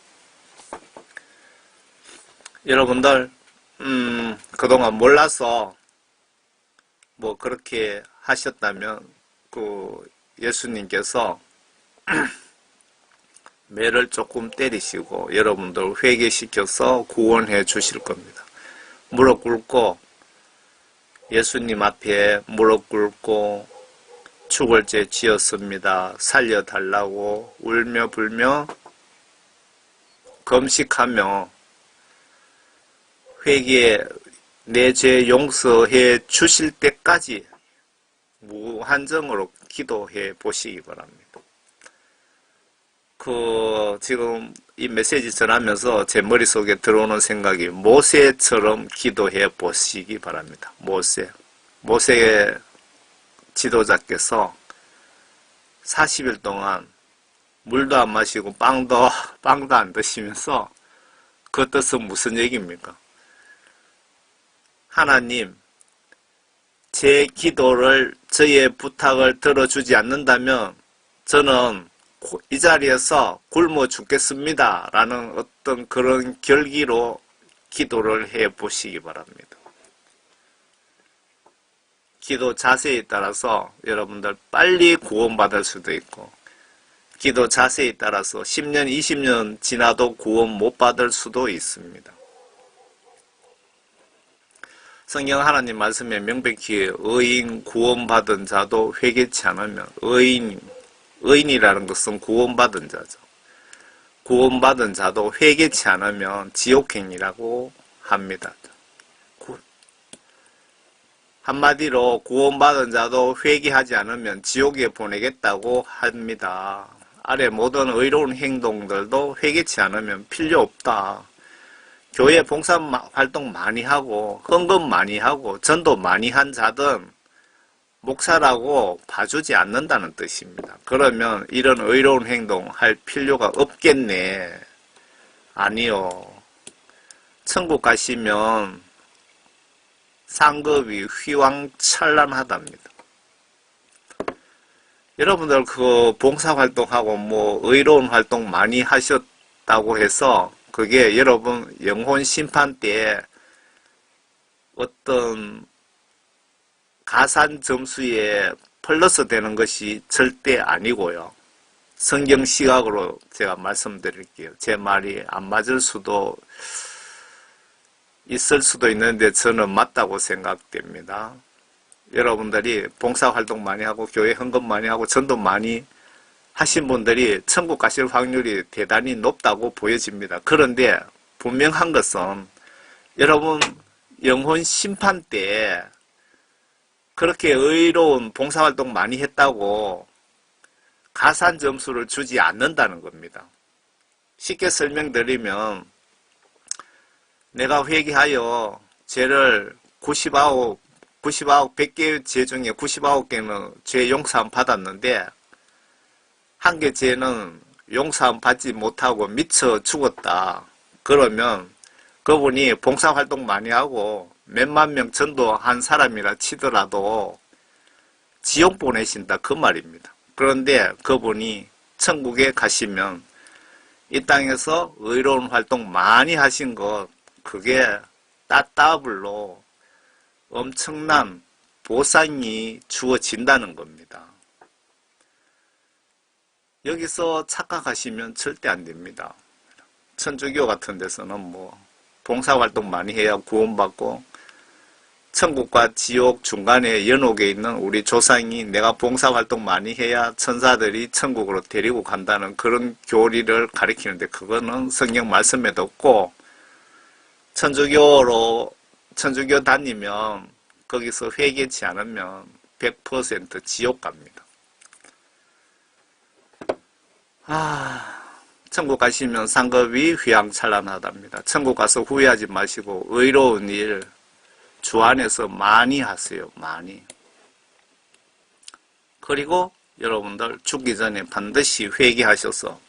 여러분들 그동안 몰라서 그렇게 하셨다면 예수님께서 매를 조금 때리시고 여러분들 회개시켜서 구원해 주실 겁니다. 무릎 꿇고 예수님 앞에 무릎 꿇고 죽을 죄 지었습니다. 살려달라고 울며 불며 금식하며 회개 내 죄 용서해 주실 때까지 무한정으로 기도해 보시기 바랍니다. 지금 이 메시지 전하면서 제 머릿속에 들어오는 생각이 모세처럼 기도해 보시기 바랍니다. 모세의 지도자께서 40일 동안 물도 안 마시고 빵도 안 드시면서 그 뜻은 무슨 얘기입니까? 하나님, 제 기도를, 저의 부탁을 들어주지 않는다면 저는 이 자리에서 굶어 죽겠습니다. 라는 어떤 그런 결기로 기도를 해 보시기 바랍니다. 기도 자세에 따라서 여러분들 빨리 구원받을 수도 있고 기도 자세에 따라서 10년, 20년 지나도 구원 못 받을 수도 있습니다. 성경 하나님 말씀에 명백히 의인 구원받은 자도 회개치 않으면 의인이라는 것은 구원받은 자죠. 구원받은 자도 회개치 않으면 지옥행이라고 합니다. 한마디로 구원받은 자도 회개하지 않으면 지옥에 보내겠다고 합니다. 아래 모든 의로운 행동들도 회개치 않으면 필요 없다. 교회 봉사활동 많이 하고 헌금 많이 하고 전도 많이 한 자든 목사라고 봐주지 않는다는 뜻입니다. 그러면 이런 의로운 행동 할 필요가 없겠네. 아니요. 천국 가시면 상급이 휘황찬란하답니다. 여러분들 봉사활동하고 의로운 활동 많이 하셨다고 해서 그게 여러분 영혼 심판 때에 어떤 가산 점수에 플러스 되는 것이 절대 아니고요. 성경 시각으로 제가 말씀드릴게요. 제 말이 안 맞을 수도 있을 수도 있는데 저는 맞다고 생각됩니다. 여러분들이 봉사활동 많이 하고 교회 헌금 많이 하고 전도 많이 하신 분들이 천국 가실 확률이 대단히 높다고 보여집니다. 그런데 분명한 것은 여러분 영혼 심판 때 그렇게 의로운 봉사활동 많이 했다고 가산 점수를 주지 않는다는 겁니다. 쉽게 설명드리면 내가 회개하여 죄를 99, 100개 죄 중에 99개는 죄 용서함 받았는데 한 개 죄는 용서함 받지 못하고 미쳐 죽었다. 그러면 그분이 봉사활동 많이 하고 몇만 명 전도한 사람이라 치더라도 지옥 보내신다 그 말입니다. 그런데 그분이 천국에 가시면 이 땅에서 의로운 활동 많이 하신 것 그게 따따블로 엄청난 보상이 주어진다는 겁니다. 여기서 착각하시면 절대 안 됩니다. 천주교 같은 데서는 뭐 봉사활동 많이 해야 구원받고 천국과 지옥 중간에 연옥에 있는 우리 조상이 내가 봉사활동 많이 해야 천사들이 천국으로 데리고 간다는 그런 교리를 가리키는데 그거는 성경 말씀에도 없고 천주교 다니면 거기서 회개치 않으면 100% 지옥 갑니다. 천국 가시면 상급이 휘황찬란하답니다. 천국 가서 후회하지 마시고 의로운 일 주 안에서 많이 하세요. 많이. 그리고 여러분들 죽기 전에 반드시 회개하셔서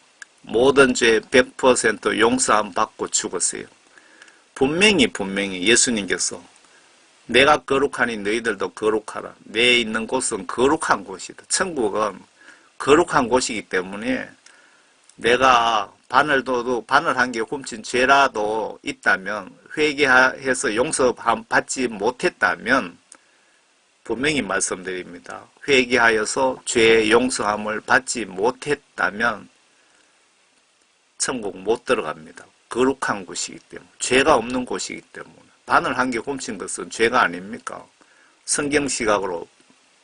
모든 죄 100% 용서함 받고 죽으세요. 분명히 예수님께서 내가 거룩하니 너희들도 거룩하라. 내 있는 곳은 거룩한 곳이다. 천국은 거룩한 곳이기 때문에 내가 바늘 한 개 훔친 죄라도 있다면 회개해서 용서함 받지 못했다면 분명히 말씀드립니다. 회개하여서 죄 용서함을 받지 못했다면 천국 못 들어갑니다. 거룩한 곳이기 때문에 죄가 없는 곳이기 때문에 바늘 한 개 훔친 것은 죄가 아닙니까? 성경 시각으로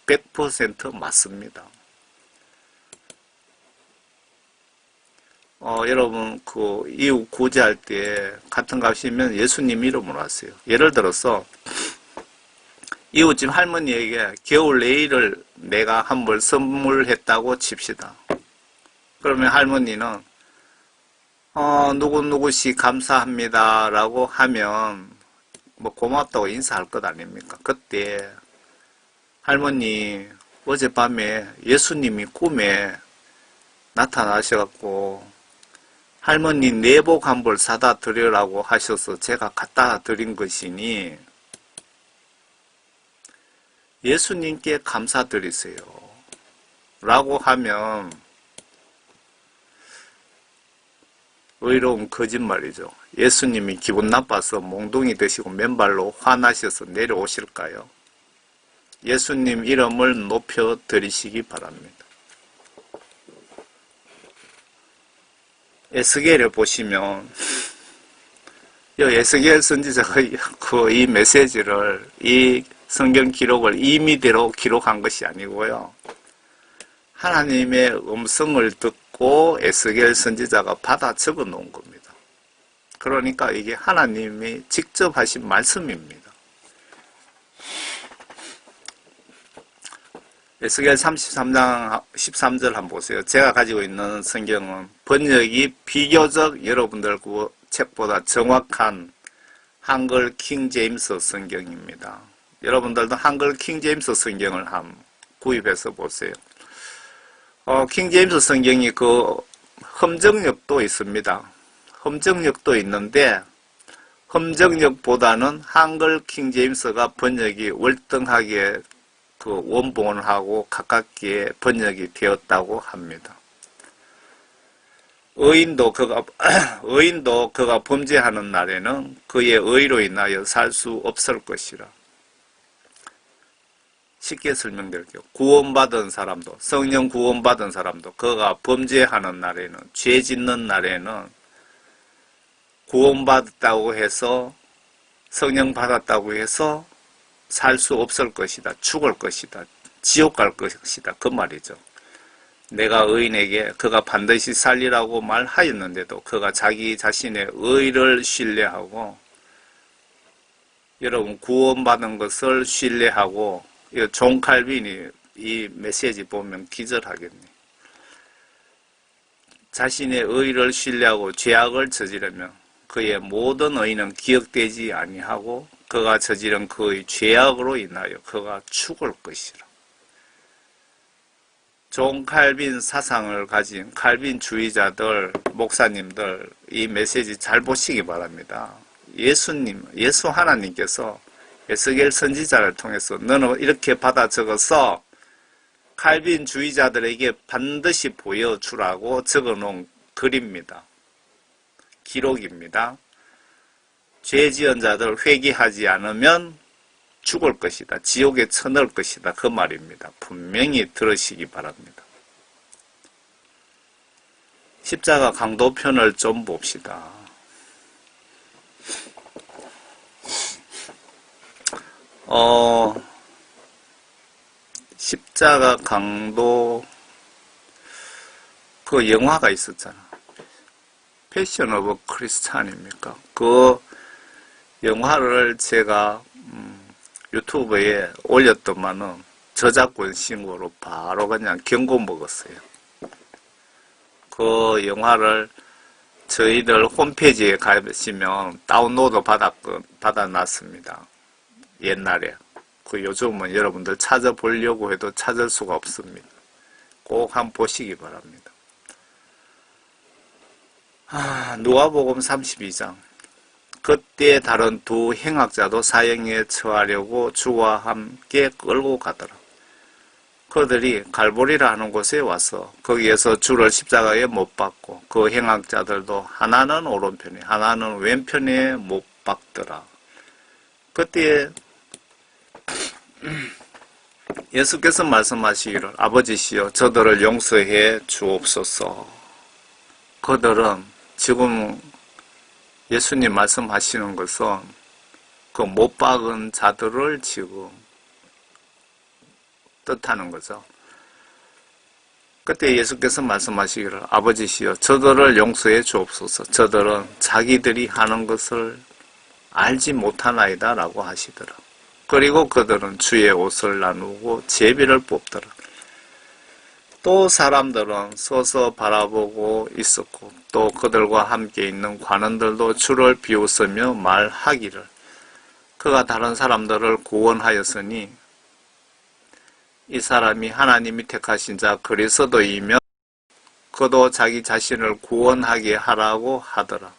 100% 맞습니다. 여러분 이웃 구제할 때 같은 값이면 예수님 이름으로 하세요. 예를 들어서 이웃집 할머니에게 겨울 네일을 내가 한 벌 선물했다고 칩시다. 그러면 할머니는 누구누구씨 감사합니다 라고 하면 뭐 고맙다고 인사할 것 아닙니까? 그때 할머니 어젯밤에 예수님이 꿈에 나타나셔갖고 할머니 내복 한 벌 사다 드리라고 하셔서 제가 갖다 드린 것이니 예수님께 감사드리세요 라고 하면 의로운 거짓말이죠. 예수님이 기분 나빠서 몽둥이 드시고 맨발로 화나셔서 내려오실까요? 예수님 이름을 높여 드리시기 바랍니다. 에스겔을 보시면 에스겔 선지자가 이 메시지를 이 성경 기록을 임의대로 기록한 것이 아니고요. 하나님의 음성을 듣고 에스겔 선지자가 받아 적어 놓은 겁니다. 그러니까 이게 하나님이 직접 하신 말씀입니다. 에스겔 33장 13절 한번 보세요. 제가 가지고 있는 성경은 번역이 비교적 여러분들 그 책보다 정확한 한글 킹 제임스 성경입니다. 여러분들도 한글 킹 제임스 성경을 한번 구입해서 보세요. 킹 제임스 성경이 그 험정역도 있습니다. 험정역도 있는데 험정역보다는 한글 킹 제임스가 번역이 월등하게 그 원본하고 가깝게 번역이 되었다고 합니다. 의인도 그가 범죄하는 날에는 그의 의로 인하여 살 수 없을 것이라. 쉽게 설명드릴게요. 구원받은 사람도, 성령 구원받은 사람도 그가 범죄하는 날에는, 죄 짓는 날에는 구원받았다고 해서, 성령 받았다고 해서 살 수 없을 것이다. 죽을 것이다. 지옥 갈 것이다. 그 말이죠. 내가 의인에게 그가 반드시 살리라고 말하였는데도 그가 자기 자신의 의를 신뢰하고, 여러분 구원받은 것을 신뢰하고, 존 칼빈이 이 메시지 보면 기절하겠네. 자신의 의를 신뢰하고 죄악을 저지르면 그의 모든 의는 기억되지 아니하고 그가 저지른 그의 죄악으로 인하여 그가 죽을 것이라. 존 칼빈 사상을 가진 칼빈주의자들, 목사님들 이 메시지 잘 보시기 바랍니다. 예수 하나님께서 에스겔 선지자를 통해서 너는 이렇게 받아 적어서 칼빈주의자들에게 반드시 보여주라고 적어놓은 글입니다. 기록입니다. 죄 지은 자들 회개하지 않으면 죽을 것이다. 지옥에 쳐넣을 것이다. 그 말입니다. 분명히 들으시기 바랍니다. 십자가 강도편을 좀 봅시다. 십자가 강도 그 영화가 있었잖아. 패션 오브 크리스찬입니까? 그 영화를 제가 유튜브에 올렸더만은 저작권 신고로 바로 그냥 경고 먹었어요. 그 영화를 저희들 홈페이지에 가시면 다운로드 받아놨습니다. 옛날에. 그 요즘은 여러분들 찾아보려고 해도 찾을 수가 없습니다. 꼭 한번 보시기 바랍니다. 누가복음 32장. 그때 다른 두 행악자도 사형에 처하려고 주와 함께 끌고 가더라. 그들이 갈보리라 하는 곳에 와서 거기에서 주를 십자가에 못 박고 그 행악자들도 하나는 오른편에 하나는 왼편에 못 박더라. 그때 예수께서 말씀하시기를 아버지시여 저들을 용서해 주옵소서. 그들은 지금 예수님 말씀하시는 것은 그 못 박은 자들을 지금 뜻하는 거죠. 그때 예수께서 말씀하시기를 아버지시여 저들을 용서해 주옵소서. 저들은 자기들이 하는 것을 알지 못하나이다 라고 하시더라. 그리고 그들은 주의 옷을 나누고 제비를 뽑더라. 또 사람들은 서서 바라보고 있었고 또 그들과 함께 있는 관원들도 주를 비웃으며 말하기를 그가 다른 사람들을 구원하였으니 이 사람이 하나님이 택하신 자 그리스도이며 그도 자기 자신을 구원하게 하라고 하더라.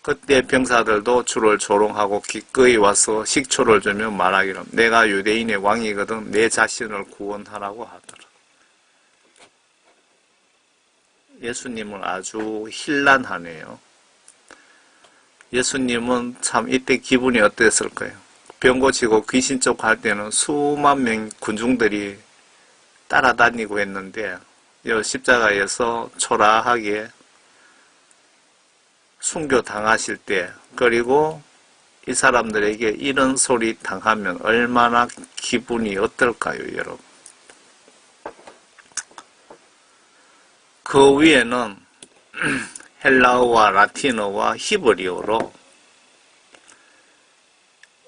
그때 병사들도 주를 조롱하고 기꺼이 와서 식초를 주며 말하기를 내가 유대인의 왕이거든 내 자신을 구원하라고 하더라. 예수님은 아주 힐난하네요. 예수님은 참 이때 기분이 어땠을까요? 병 고치고 귀신 쫓고할 때는 수만 명 군중들이 따라다니고 했는데 십자가에서 초라하게 순교당하실 때 그리고 이 사람들에게 이런 소리 당하면 얼마나 기분이 어떨까요, 여러분? 그 위에는 헬라어와 라틴어와 히브리어로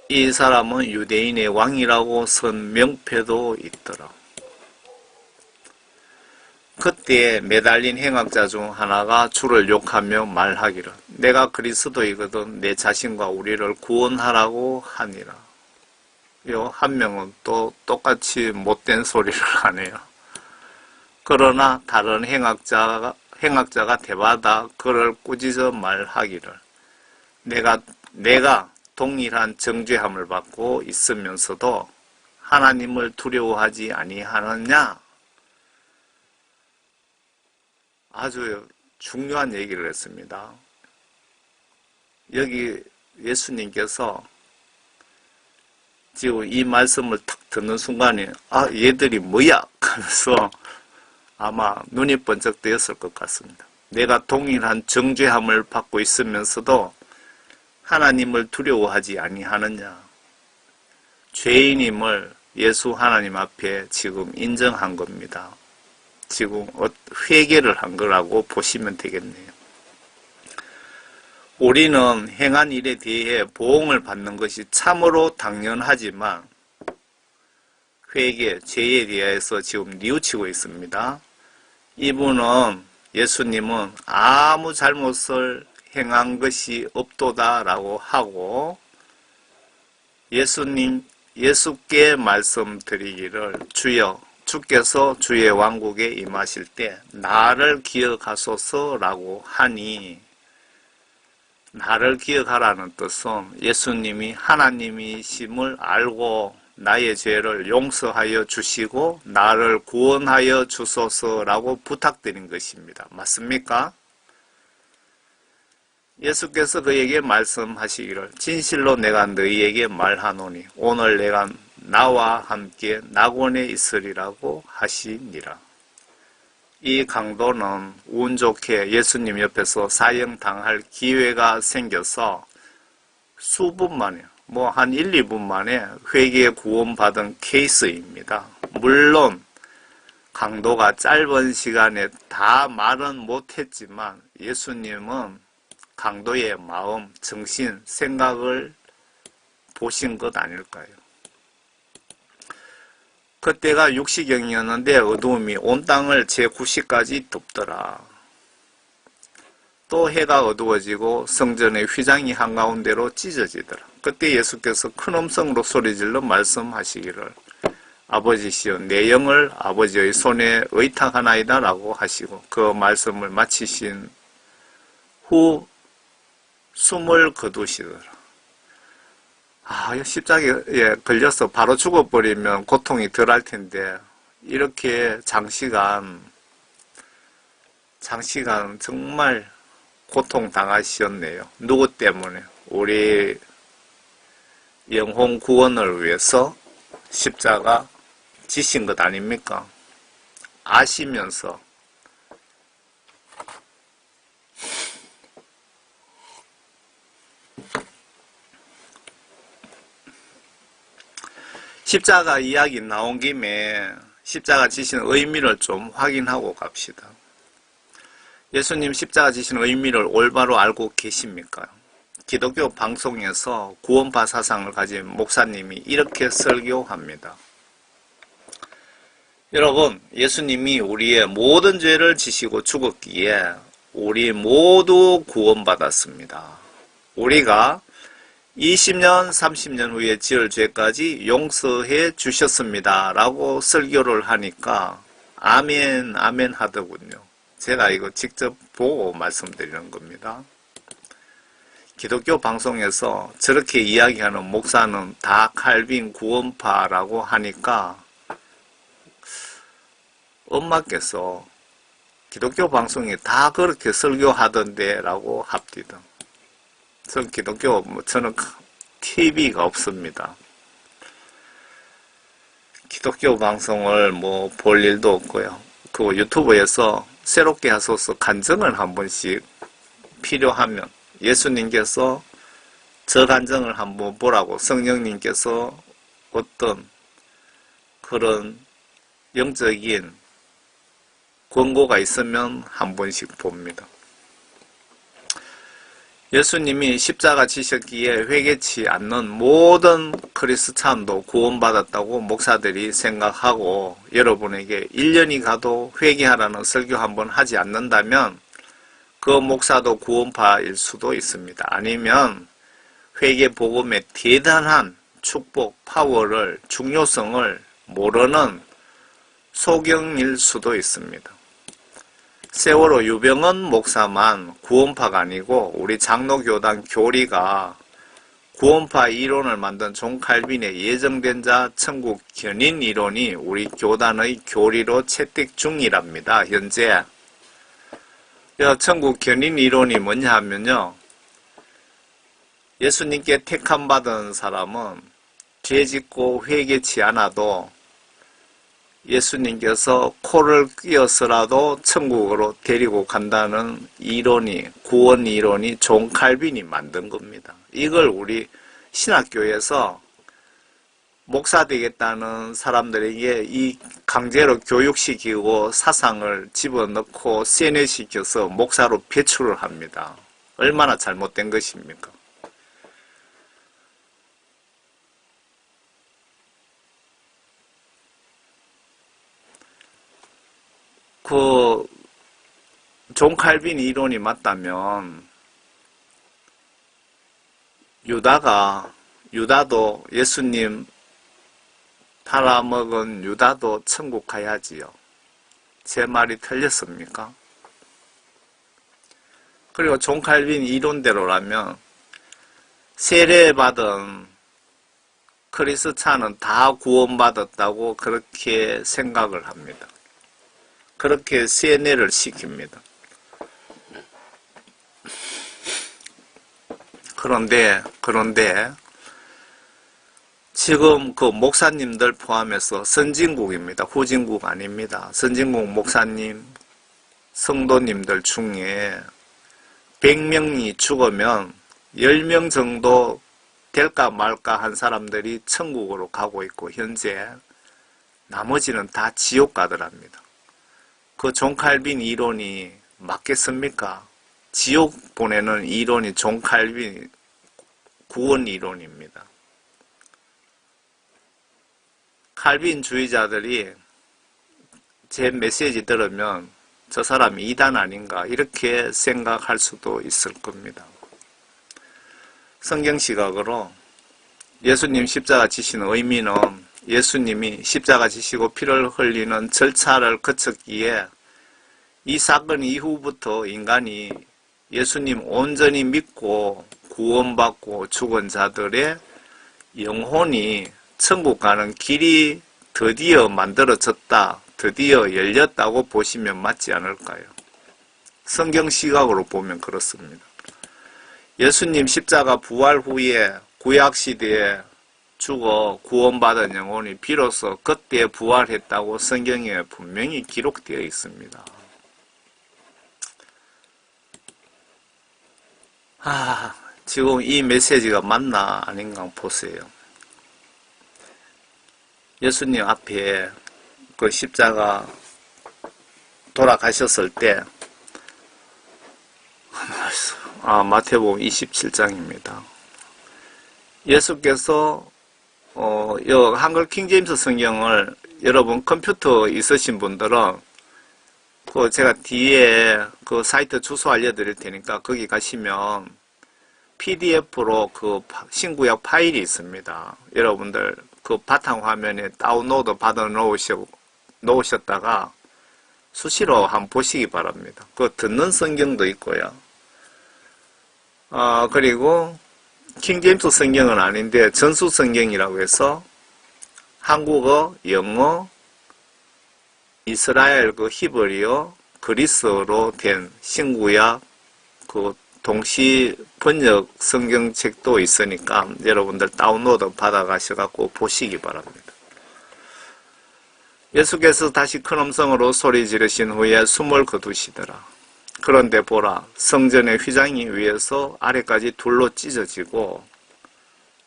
이 사람은 유대인의 왕이라고 쓴 명패도 있더라. 그때 매달린 행악자 중 하나가 주를 욕하며 말하기를 내가 그리스도이거든 내 자신과 우리를 구원하라고 하니라. 요 한 명은 또 똑같이 못된 소리를 하네요. 그러나 다른 행악자가 대받아 그를 꾸짖어 말하기를 내가 동일한 정죄함을 받고 있으면서도 하나님을 두려워하지 아니하느냐? 아주 중요한 얘기를 했습니다. 여기 예수님께서 지금 이 말씀을 탁 듣는 순간에 얘들이 뭐야? 하면서 아마 눈이 번쩍 뜨였을 것 같습니다. 내가 동일한 정죄함을 받고 있으면서도 하나님을 두려워하지 아니하느냐. 죄인임을 예수 하나님 앞에 지금 인정한 겁니다. 지금 회개를 한 거라고 보시면 되겠네요. 우리는 행한 일에 대해 보응을 받는 것이 참으로 당연하지만 회개, 죄에 대해서 지금 뉘우치고 있습니다. 이분은 예수님은 아무 잘못을 행한 것이 없도다라고 하고 예수께 말씀드리기를 주께서 주의 왕국에 임하실 때 나를 기억하소서라고 하니 나를 기억하라는 뜻은 예수님이 하나님이심을 알고 나의 죄를 용서하여 주시고 나를 구원하여 주소서라고 부탁드린 것입니다. 맞습니까? 예수께서 그에게 말씀하시기를 진실로 내가 너희에게 말하노니 오늘 내가 나와 함께 낙원에 있으리라고 하시니라. 이 강도는 운 좋게 예수님 옆에서 사형당할 기회가 생겨서 수분 만에 한 1, 2분 만에 회개 구원받은 케이스입니다. 물론 강도가 짧은 시간에 다 말은 못했지만 예수님은 강도의 마음, 정신, 생각을 보신 것 아닐까요? 그때가 육시경이었는데 어두움이 온 땅을 제9시까지 덮더라. 또 해가 어두워지고 성전의 휘장이 한가운데로 찢어지더라. 그때 예수께서 큰 음성으로 소리질러 말씀하시기를 아버지시여 내 영을 아버지의 손에 의탁하나이다 라고 하시고 그 말씀을 마치신 후 숨을 거두시더라. 십자가에 걸려서 바로 죽어버리면 고통이 덜할 텐데 이렇게 장시간 정말 고통당하셨네요. 누구 때문에? 우리 영혼 구원을 위해서 십자가 지신 것 아닙니까? 아시면서 십자가 이야기 나온 김에 십자가 지신 의미를 좀 확인하고 갑시다. 예수님 십자가 지신 의미를 올바로 알고 계십니까? 기독교 방송에서 구원파 사상을 가진 목사님이 이렇게 설교합니다. 여러분, 예수님이 우리의 모든 죄를 지시고 죽었기에 우리 모두 구원받았습니다. 우리가 20년, 30년 후에 지을 죄까지 용서해 주셨습니다. 라고 설교를 하니까 아멘, 아멘 하더군요. 제가 이거 직접 보고 말씀드리는 겁니다. 기독교 방송에서 저렇게 이야기하는 목사는 다 칼빈 구원파라고 하니까 엄마께서 기독교 방송에 다 그렇게 설교하던데 라고 합디다. 저는 TV가 없습니다. 기독교 방송을 볼 일도 없고요. 그 유튜브에서 새롭게 하소서 간증을 한 번씩 필요하면 예수님께서 저 간증을 한번 보라고 성령님께서 어떤 그런 영적인 권고가 있으면 한 번씩 봅니다. 예수님이 십자가 지셨기에 회개치 않는 모든 크리스찬도 구원받았다고 목사들이 생각하고 여러분에게 1년이 가도 회개하라는 설교 한번 하지 않는다면 그 목사도 구원파일 수도 있습니다. 아니면 회개 복음의 대단한 축복, 파워를, 중요성을 모르는 소경일 수도 있습니다. 세월호 유병헌 목사만 구원파가 아니고 우리 장로교단 교리가 구원파 이론을 만든 존 칼빈의 예정된 자 천국 견인 이론이 우리 교단의 교리로 채택 중이랍니다. 현재 천국 견인 이론이 뭐냐 하면요, 예수님께 택함 받은 사람은 죄 짓고 회개치 않아도 예수님께서 코를 끼어서라도 천국으로 데리고 간다는 이론이, 구원 이론이 존 칼빈이 만든 겁니다. 이걸 우리 신학교에서 목사 되겠다는 사람들에게 이 강제로 교육시키고 사상을 집어넣고 세뇌시켜서 목사로 배출을 합니다. 얼마나 잘못된 것입니까? 존 칼빈 이론이 맞다면 유다도 예수님 팔아먹은 유다도 천국 가야지요. 제 말이 틀렸습니까? 그리고 존 칼빈 이론대로라면 세례받은 크리스찬은 다 구원받았다고 그렇게 생각을 합니다. 그렇게 세뇌를 시킵니다. 그런데 지금 그 목사님들 포함해서 선진국입니다. 후진국 아닙니다. 선진국 목사님, 성도님들 중에 100명이 죽으면 10명 정도 될까 말까 한 사람들이 천국으로 가고 있고 현재 나머지는 다 지옥 가더랍니다. 그 존 칼빈 이론이 맞겠습니까? 지옥 보내는 이론이 존 칼빈 구원 이론입니다. 칼빈주의자들이 제 메시지 들으면 저 사람이 이단 아닌가 이렇게 생각할 수도 있을 겁니다. 성경 시각으로 예수님 십자가 지신 의미는 예수님이 십자가 지시고 피를 흘리는 절차를 거쳤기에 이 사건 이후부터 인간이 예수님 온전히 믿고 구원받고 죽은 자들의 영혼이 천국 가는 길이 드디어 만들어졌다, 드디어 열렸다고 보시면 맞지 않을까요? 성경 시각으로 보면 그렇습니다. 예수님 십자가 부활 후에 구약시대에 죽어 구원받은 영혼이 비로소 그때 부활했다고 성경에 분명히 기록되어 있습니다. 지금 이 메시지가 맞나 아닌가 보세요. 예수님 앞에 그 십자가 돌아가셨을 때 마태복음 27장입니다. 예수께서 한글 킹제임스 성경을 여러분 컴퓨터 있으신 분들은 제가 뒤에 그 사이트 주소 알려드릴 테니까 거기 가시면 PDF로 그 신구약 파일이 있습니다. 여러분들 그 바탕화면에 다운로드 받아 놓으셨다가 수시로 한번 보시기 바랍니다. 그 듣는 성경도 있고요. 그리고 킹제임스 성경은 아닌데 전수 성경이라고 해서 한국어, 영어, 이스라엘 그 히브리어, 그리스어로 된 신구약 그 동시 번역 성경책도 있으니까 여러분들 다운로드 받아가셔갖고 보시기 바랍니다. 예수께서 다시 큰 음성으로 소리 지르신 후에 숨을 거두시더라. 그런데 보라, 성전의 휘장이 위에서 아래까지 둘로 찢어지고,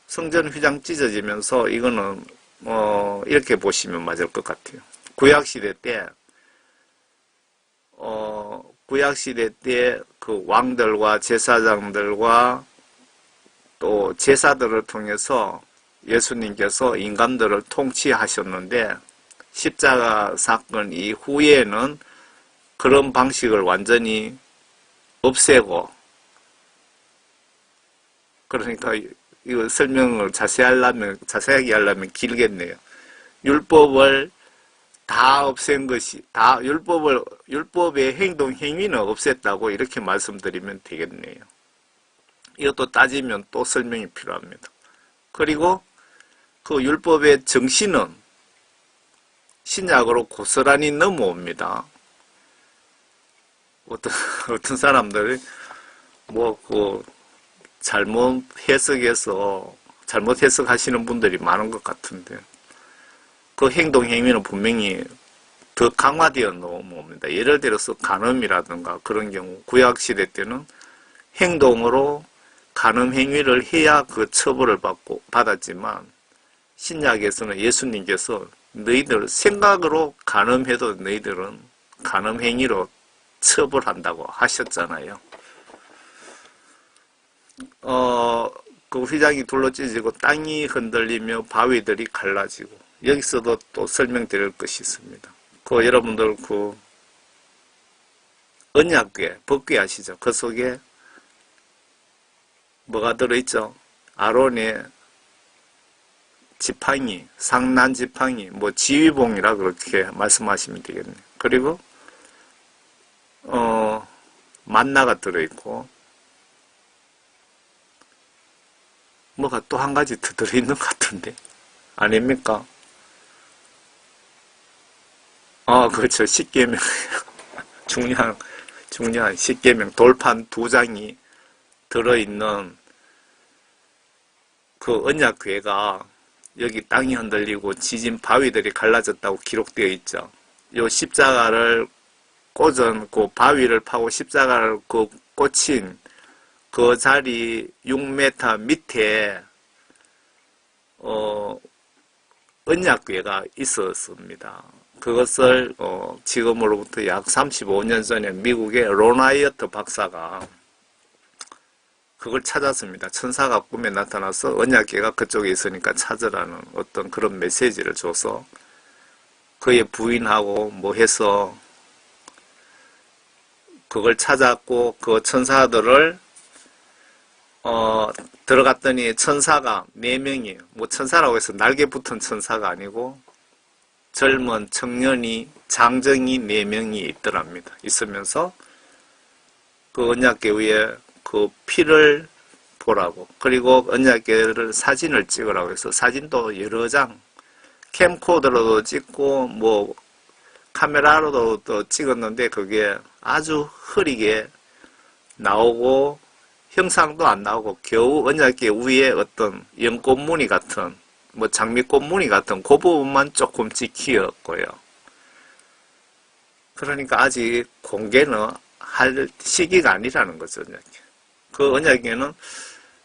성전 휘장 찢어지면서 이거는 이렇게 보시면 맞을 것 같아요. 구약시대 때 그 왕들과 제사장들과 또 제사들을 통해서 예수님께서 인간들을 통치하셨는데 십자가 사건 이후에는 그런 방식을 완전히 없애고, 그러니까 이거 설명을 자세하게 하려면 길겠네요. 율법을 다 없앤 것이, 율법의 행위는 없앴다고 이렇게 말씀드리면 되겠네요. 이것도 따지면 또 설명이 필요합니다. 그리고 그 율법의 정신은 신약으로 고스란히 넘어옵니다. 어떤 사람들이 잘못 해석해서 잘못 해석하시는 분들이 많은 것 같은데, 그 행동 행위는 분명히 더 강화되어 놓습니다. 예를 들어서 간음이라든가 그런 경우 구약시대 때는 행동으로 간음 행위를 해야 그 처벌을 받았지만, 신약에서는 예수님께서 너희들 생각으로 간음해도 너희들은 간음 행위로 처벌한다고 하셨잖아요. 그 휘장이 둘러 찢어지고 땅이 흔들리며 바위들이 갈라지고, 여기서도 또 설명드릴 것이 있습니다. 여러분들 언약궤, 법궤 아시죠? 그 속에 뭐가 들어있죠? 아론의 지팡이, 상난 지팡이, 지휘봉이라 그렇게 말씀하시면 되겠네요. 그리고 만나가 들어있고, 뭐가 또 한 가지 더 들어있는 것 같은데 아닙니까? 그렇죠. 십계명. 중요한 십계명 돌판 2장이 들어있는 그 언약궤가 여기 땅이 흔들리고 지진 바위들이 갈라졌다고 기록되어 있죠. 요 십자가를 꽂은 그 바위를 파고 십자가를 꽂힌 그 자리 6m 밑에 언약궤가 있었습니다. 그것을 지금으로부터 약 35년 전에 미국의 로나이어트 박사가 그걸 찾았습니다. 천사가 꿈에 나타나서 언약궤가 그쪽에 있으니까 찾으라는 어떤 그런 메시지를 줘서 그의 부인하고 해서 그걸 찾았고, 그 천사들을 들어갔더니 천사가 4명이, 천사라고 해서 날개 붙은 천사가 아니고 젊은 청년이, 장정이 4명이 있더랍니다. 있으면서 그 언약궤 위에 그 피를 보라고, 그리고 언약궤를 사진을 찍으라고 해서 사진도 여러 장, 캠코더로도 찍고 카메라로도 또 찍었는데 그게 아주 흐리게 나오고 형상도 안 나오고 겨우 언약궤 위에 어떤 연꽃무늬 같은 장미꽃무늬 같은 그 부분만 조금 찍히었고요. 그러니까 아직 공개는 할 시기가 아니라는 거죠. 그 언약궤는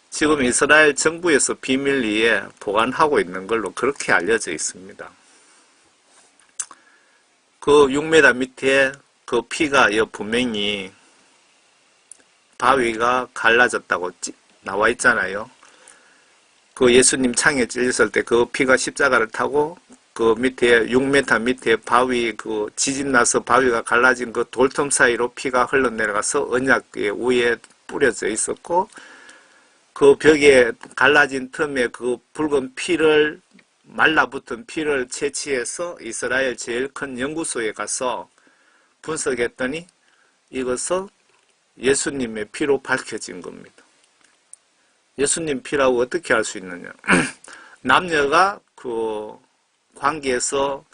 지금 이스라엘 정부에서 비밀리에 보관하고 있는 걸로 그렇게 알려져 있습니다. 그 6m 밑에 그 피가 분명히 바위가 갈라졌다고 나와 있잖아요. 그 예수님 창에 찔렸을 때 그 피가 십자가를 타고 그 밑에 6m 밑에 바위, 그 지진 나서 바위가 갈라진 그 돌틈 사이로 피가 흘러내려가서 언약궤 위에 뿌려져 있었고, 그 벽에 갈라진 틈에 그 붉은 피를, 말라붙은 피를 채취해서 이스라엘 제일 큰 연구소에 가서 분석했더니 이것은 예수님의 피로 밝혀진 겁니다. 예수님 피라고 어떻게 알 수 있느냐? 남녀가 그 관계에서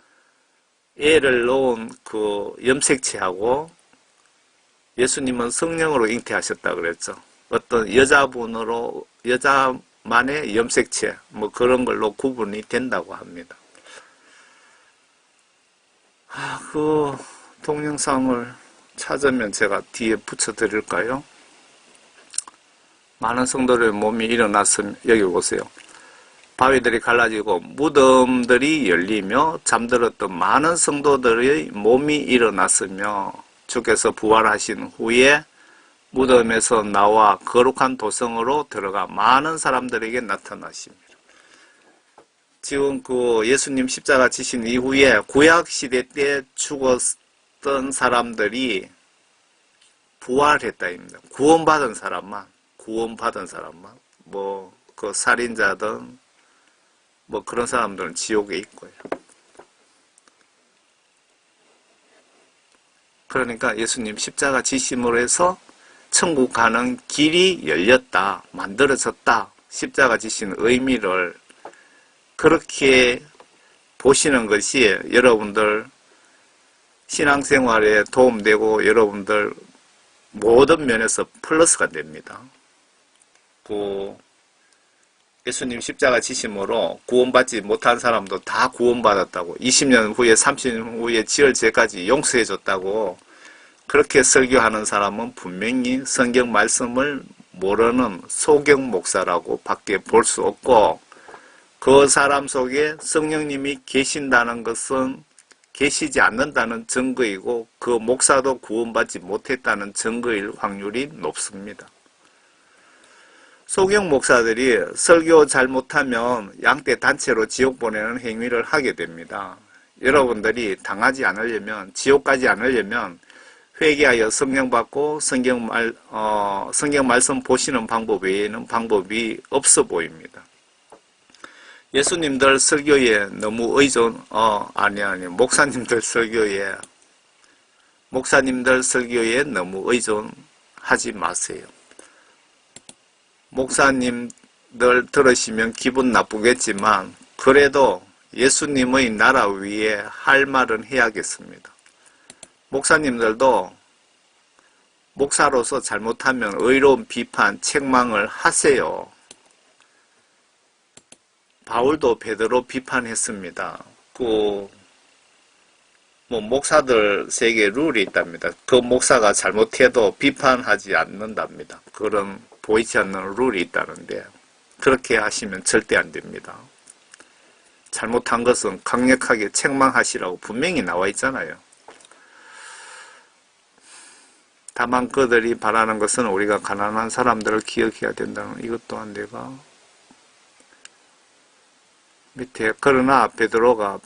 애를 놓은 그 염색체하고 예수님은 성령으로 잉태하셨다 그랬죠. 어떤 여자분으로, 여자만의 염색체, 그런 걸로 구분이 된다고 합니다. 그 동영상을 찾으면 제가 뒤에 붙여드릴까요? 많은 성도들의 몸이 일어났으면, 여기 보세요. 바위들이 갈라지고 무덤들이 열리며 잠들었던 많은 성도들의 몸이 일어났으며 주께서 부활하신 후에 무덤에서 나와 거룩한 도성으로 들어가 많은 사람들에게 나타나십니다. 지금 그 예수님 십자가 지신 이후에 구약시대 때 죽었던 사람들이 부활했다입니다. 구원받은 사람만, 그 살인자든 그런 사람들은 지옥에 있고요. 그러니까 예수님 십자가 지심으로 해서 천국 가는 길이 열렸다, 만들어졌다. 십자가 지신 의미를 그렇게 보시는 것이 여러분들 신앙생활에 도움되고 여러분들 모든 면에서 플러스가 됩니다. 예수님 십자가 지심으로 구원받지 못한 사람도 다 구원받았다고, 20년 후에 30년 후에 지을 죄까지 용서해 줬다고 그렇게 설교하는 사람은 분명히 성경 말씀을 모르는 소경 목사라고 밖에 볼 수 없고, 그 사람 속에 성령님이 계신다는 것은 계시지 않는다는 증거이고, 그 목사도 구원받지 못했다는 증거일 확률이 높습니다. 소경 목사들이 설교 잘못하면 양떼 단체로 지옥 보내는 행위를 하게 됩니다. 여러분들이 당하지 않으려면, 지옥 가지 않으려면 회개하여 성령 받고 성경 말씀 보시는 방법 외에는 방법이 없어 보입니다. 예수님들 설교에 너무 목사님들 설교에 너무 의존하지 마세요. 목사님들 들으시면 기분 나쁘겠지만 그래도 예수님의 나라 위에 할 말은 해야겠습니다. 목사님들도 목사로서 잘못하면 의로운 비판, 책망을 하세요. 바울도 베드로 비판했습니다. 목사들 세계에 룰이 있답니다. 그 목사가 잘못해도 비판하지 않는답니다. 그런 보이지 않는 룰이 있다는데, 그렇게 하시면 절대 안 됩니다. 잘못한 것은 강력하게 책망하시라고 분명히 나와 있잖아요. 다만 그들이 바라는 것은 우리가 가난한 사람들을 기억해야 된다는 이것 또한 내가 밑에 그러나 베드로가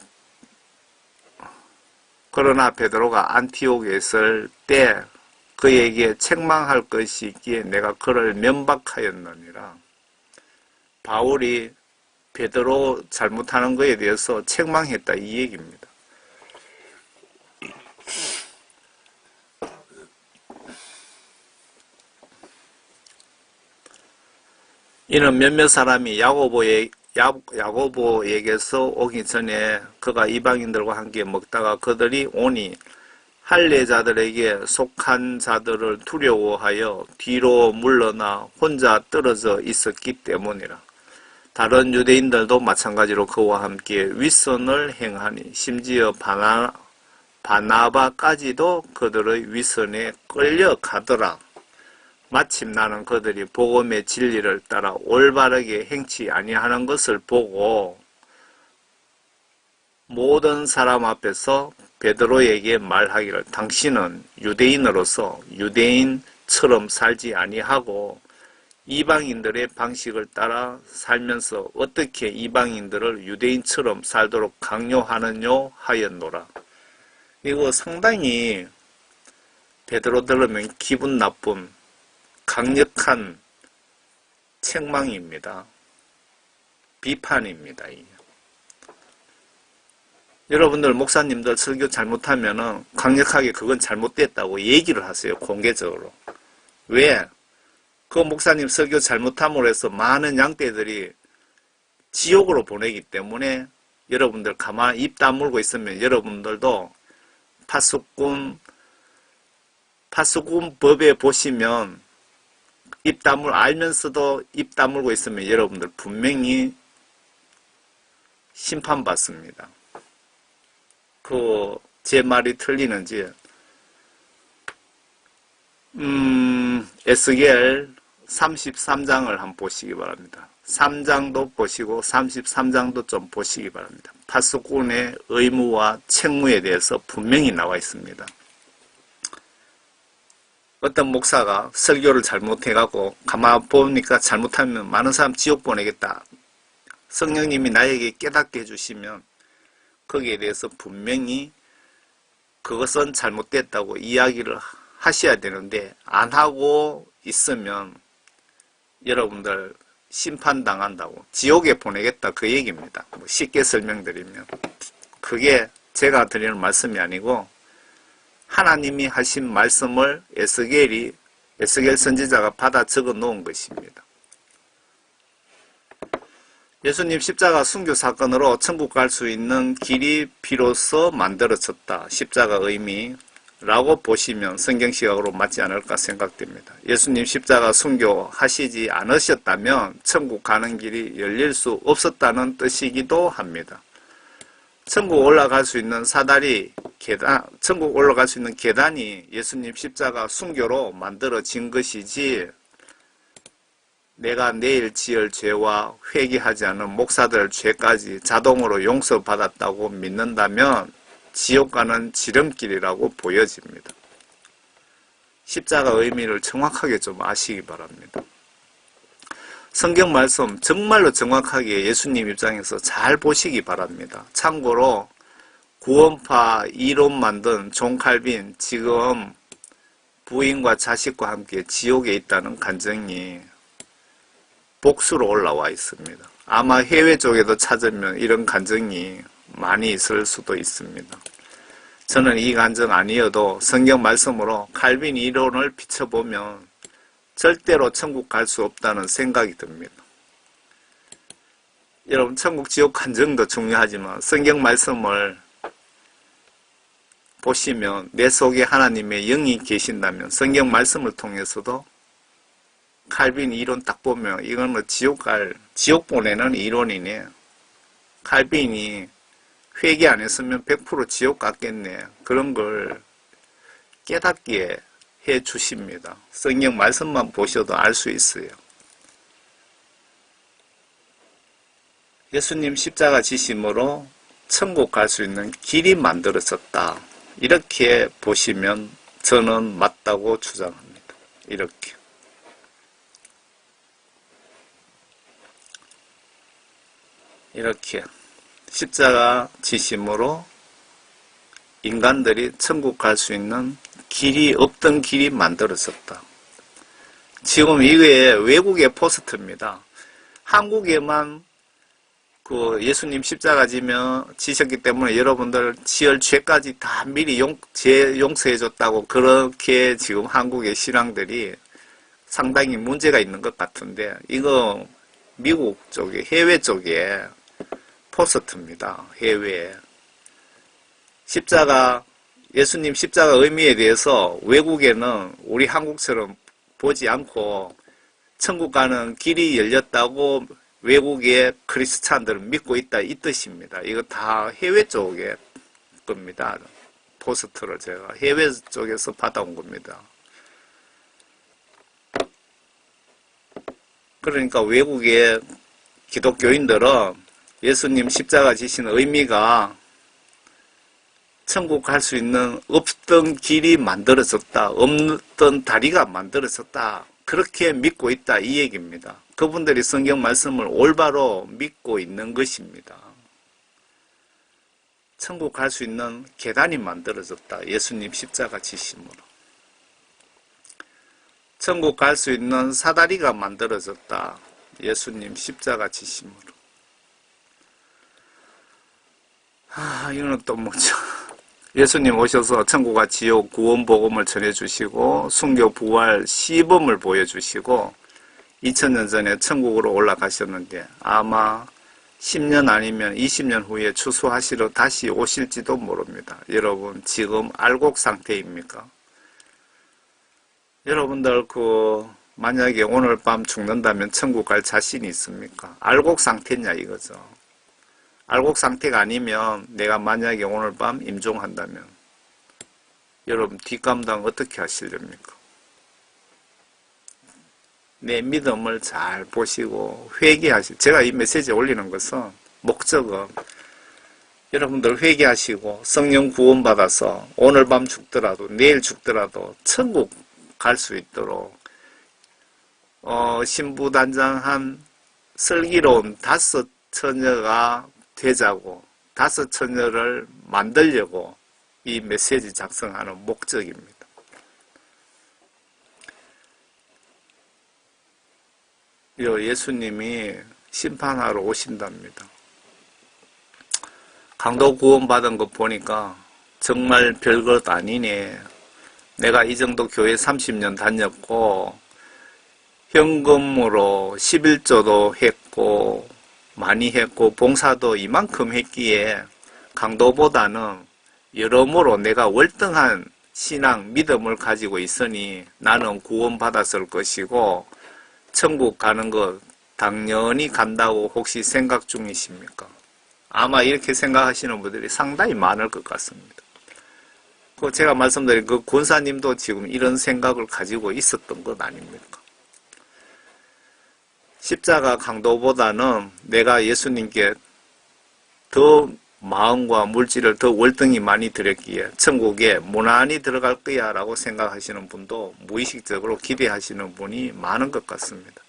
안티옥에 있을 때 그에게 책망할 것이 있기에 내가 그를 면박하였느니라. 바울이 베드로 잘못하는 것에 대해서 책망했다 이 얘기입니다. 이는 몇몇 사람이 야고보에게서 오기 전에 그가 이방인들과 함께 먹다가 그들이 오니 할례자들에게 속한 자들을 두려워하여 뒤로 물러나 혼자 떨어져 있었기 때문이라. 다른 유대인들도 마찬가지로 그와 함께 윗선을 행하니 심지어 바나바까지도 그들의 윗선에 끌려가더라. 마침 나는 그들이 복음의 진리를 따라 올바르게 행치 아니하는 것을 보고 모든 사람 앞에서 베드로에게 말하기를, 당신은 유대인으로서 유대인처럼 살지 아니하고 이방인들의 방식을 따라 살면서 어떻게 이방인들을 유대인처럼 살도록 강요하느뇨 하였노라. 이거 상당히 베드로 들으면 기분 나쁜 강력한 책망입니다. 비판입니다. 여러분들 목사님들 설교 잘못하면은 강력하게 그건 잘못됐다고 얘기를 하세요. 공개적으로. 왜? 그 목사님 설교 잘못함으로 해서 많은 양떼들이 지옥으로 보내기 때문에 여러분들 가만히 입 다물고 있으면 여러분들도 파수꾼 법에 보시면 알면서도 입 다물고 있으면 여러분들 분명히 심판받습니다. 제 말이 틀리는지, 에스겔 33장을 한번 보시기 바랍니다. 3장도 보시고 33장도 좀 보시기 바랍니다. 파수꾼의 의무와 책무에 대해서 분명히 나와 있습니다. 어떤 목사가 설교를 잘못해갖고 가만 보니까 잘못하면 많은 사람 지옥 보내겠다. 성령님이 나에게 깨닫게 해주시면 거기에 대해서 분명히 그것은 잘못됐다고 이야기를 하셔야 되는데, 안 하고 있으면 여러분들 심판당한다고, 지옥에 보내겠다 그 얘기입니다. 쉽게 설명드리면 그게 제가 드리는 말씀이 아니고 하나님이 하신 말씀을 에스겔 선지자가 받아 적어 놓은 것입니다. 예수님 십자가 순교 사건으로 천국 갈 수 있는 길이 비로소 만들어졌다. 십자가 의미, 라고 보시면 성경시각으로 맞지 않을까 생각됩니다. 예수님 십자가 순교하시지 않으셨다면 천국 가는 길이 열릴 수 없었다는 뜻이기도 합니다. 천국 올라갈 수 있는 사다리, 계단, 천국 올라갈 수 있는 계단이 예수님 십자가 순교로 만들어진 것이지, 내가 내일 지을 죄와 회개하지 않은 목사들 죄까지 자동으로 용서받았다고 믿는다면 지옥 가는 지름길이라고 보여집니다. 십자가 의미를 정확하게 좀 아시기 바랍니다. 성경 말씀 정말로 정확하게 예수님 입장에서 잘 보시기 바랍니다. 참고로 구원파 이론 만든 존 칼빈, 지금 부인과 자식과 함께 지옥에 있다는 간증이 복수로 올라와 있습니다. 아마 해외 쪽에도 찾으면 이런 간증이 많이 있을 수도 있습니다. 저는 이 간증 아니어도 성경 말씀으로 칼빈 이론을 비춰보면 절대로 천국 갈 수 없다는 생각이 듭니다. 여러분, 천국 지옥 간증도 중요하지만 성경 말씀을 보시면 내 속에 하나님의 영이 계신다면 성경 말씀을 통해서도 칼빈 이론 딱 보면 이거는 지옥 보내는 이론이네. 칼빈이 회개 안 했으면 100% 지옥 갔겠네. 그런 걸 깨닫게 해 주십니다. 성경 말씀만 보셔도 알 수 있어요. 예수님 십자가 지심으로 천국 갈 수 있는 길이 만들어졌다. 이렇게 보시면 저는 맞다고 주장합니다. 이렇게. 이렇게 십자가 지심으로 인간들이 천국 갈 수 있는 길이 없던 길이 만들어졌다. 지금 이게 외국의 포스트입니다. 한국에만 그 예수님 십자가 지셨기 때문에 여러분들 지을 죄까지 다 미리 죄 용서해 줬다고 그렇게 지금 한국의 신앙들이 상당히 문제가 있는 것 같은데, 이거 미국 쪽에, 해외 쪽에 포스트입니다. 해외에. 예수님 십자가 의미에 대해서 외국에는 우리 한국처럼 보지 않고 천국 가는 길이 열렸다고 외국의 크리스찬들은 믿고 있다, 이 뜻입니다. 이거 다 해외 쪽의 겁니다. 포스트를 제가 해외 쪽에서 받아온 겁니다. 그러니까 외국의 기독교인들은 예수님 십자가 지신 의미가 천국 갈 수 있는 없던 길이 만들어졌다, 없던 다리가 만들어졌다, 그렇게 믿고 있다, 이 얘기입니다. 그분들이 성경 말씀을 올바로 믿고 있는 것입니다. 천국 갈 수 있는 계단이 만들어졌다, 예수님 십자가 지심으로. 천국 갈 수 있는 사다리가 만들어졌다, 예수님 십자가 지심으로. 이거는 또 뭐죠? 예수님 오셔서 천국과 지옥 구원 복음을 전해주시고 순교 부활 시범을 보여주시고 2000년 전에 천국으로 올라가셨는데 아마 10년 아니면 20년 후에 추수하시러 다시 오실지도 모릅니다. 여러분 지금 알곡 상태입니까? 여러분들 만약에 오늘 밤 죽는다면 천국 갈 자신이 있습니까? 알곡 상태냐 이거죠. 알곡 상태가 아니면 내가 만약에 오늘 밤 임종한다면 여러분 뒷감당 어떻게 하시렵니까? 내 믿음을 잘 보시고 제가 이 메시지 올리는 것은 목적은 여러분들 회개하시고 성령 구원받아서 오늘 밤 죽더라도 내일 죽더라도 천국 갈 수 있도록 신부단장한 슬기로운 5 처녀가 되자고 5 처녀를 만들려고 이 메시지 작성하는 목적입니다. 예수님이 심판하러 오신답니다. 강도 구원받은 거 보니까 정말 별것 아니네. 내가 이 정도 교회 30년 다녔고 현금으로 11조도 했고 많이 했고 봉사도 이만큼 했기에 강도보다는 여러모로 내가 월등한 신앙, 믿음을 가지고 있으니 나는 구원받았을 것이고 천국 가는 것 당연히 간다고 혹시 생각 중이십니까? 아마 이렇게 생각하시는 분들이 상당히 많을 것 같습니다. 제가 말씀드린 그 권사님도 지금 이런 생각을 가지고 있었던 것 아닙니까? 십자가 강도보다는 내가 예수님께 더 마음과 물질을 더 월등히 많이 드렸기에 천국에 무난히 들어갈 거야 라고 생각하시는 분도 무의식적으로 기대하시는 분이 많은 것 같습니다.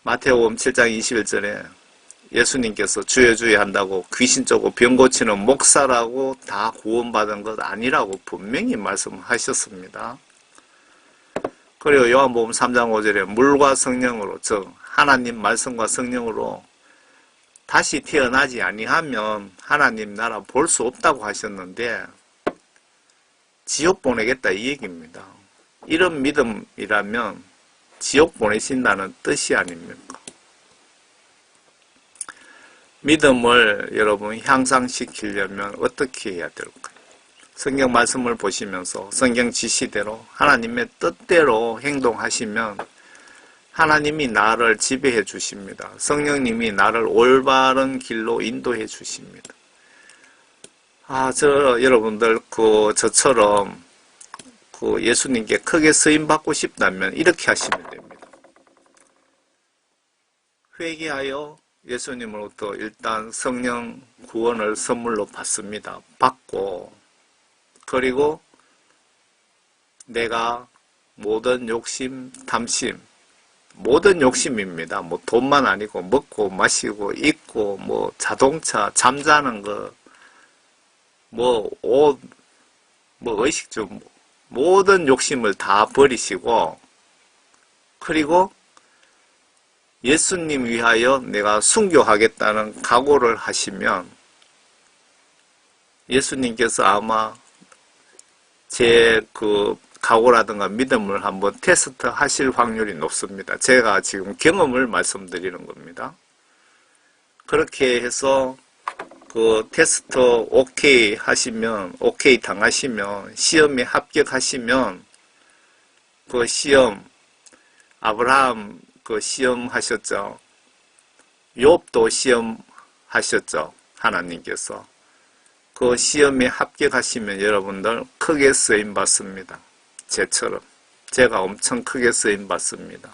마태복음 7장 21절에 예수님께서 주여 주여 한다고 귀신 쫓고 병 고치는 목사라고 다 구원받은 것 아니라고 분명히 말씀하셨습니다. 그리고 요한복음 3장 5절에 물과 성령으로, 즉 하나님 말씀과 성령으로 다시 태어나지 아니하면 하나님 나라 볼 수 없다고 하셨는데 지옥 보내겠다 이 얘기입니다. 이런 믿음이라면 지옥 보내신다는 뜻이 아닙니까? 믿음을 여러분 향상시키려면 어떻게 해야 될까요? 성경 말씀을 보시면서 성경 지시대로 하나님의 뜻대로 행동하시면 하나님이 나를 지배해 주십니다. 성령님이 나를 올바른 길로 인도해 주십니다. 여러분들 저처럼 예수님께 크게 쓰임 받고 싶다면 이렇게 하시면 됩니다. 회개하여 예수님으로부터 일단 성령 구원을 선물로 받습니다. 받고 그리고 내가 모든 욕심, 탐심, 모든 욕심입니다. 뭐 돈만 아니고 먹고 마시고 입고 뭐 자동차, 잠자는 거, 뭐 옷, 뭐 의식주, 모든 욕심을 다 버리시고 그리고 예수님 위하여 내가 순교하겠다는 각오를 하시면 예수님께서 아마 제 각오라든가 믿음을 한번 테스트 하실 확률이 높습니다. 제가 지금 경험을 말씀드리는 겁니다. 그렇게 해서 테스트 오케이 하시면, 오케이 당하시면, 시험에 합격하시면 시험, 아브라함 시험 하셨죠. 욥도 시험 하셨죠. 하나님께서. 시험에 합격하시면 여러분들 크게 쓰임 받습니다. 제처럼. 제가 엄청 크게 쓰임 받습니다.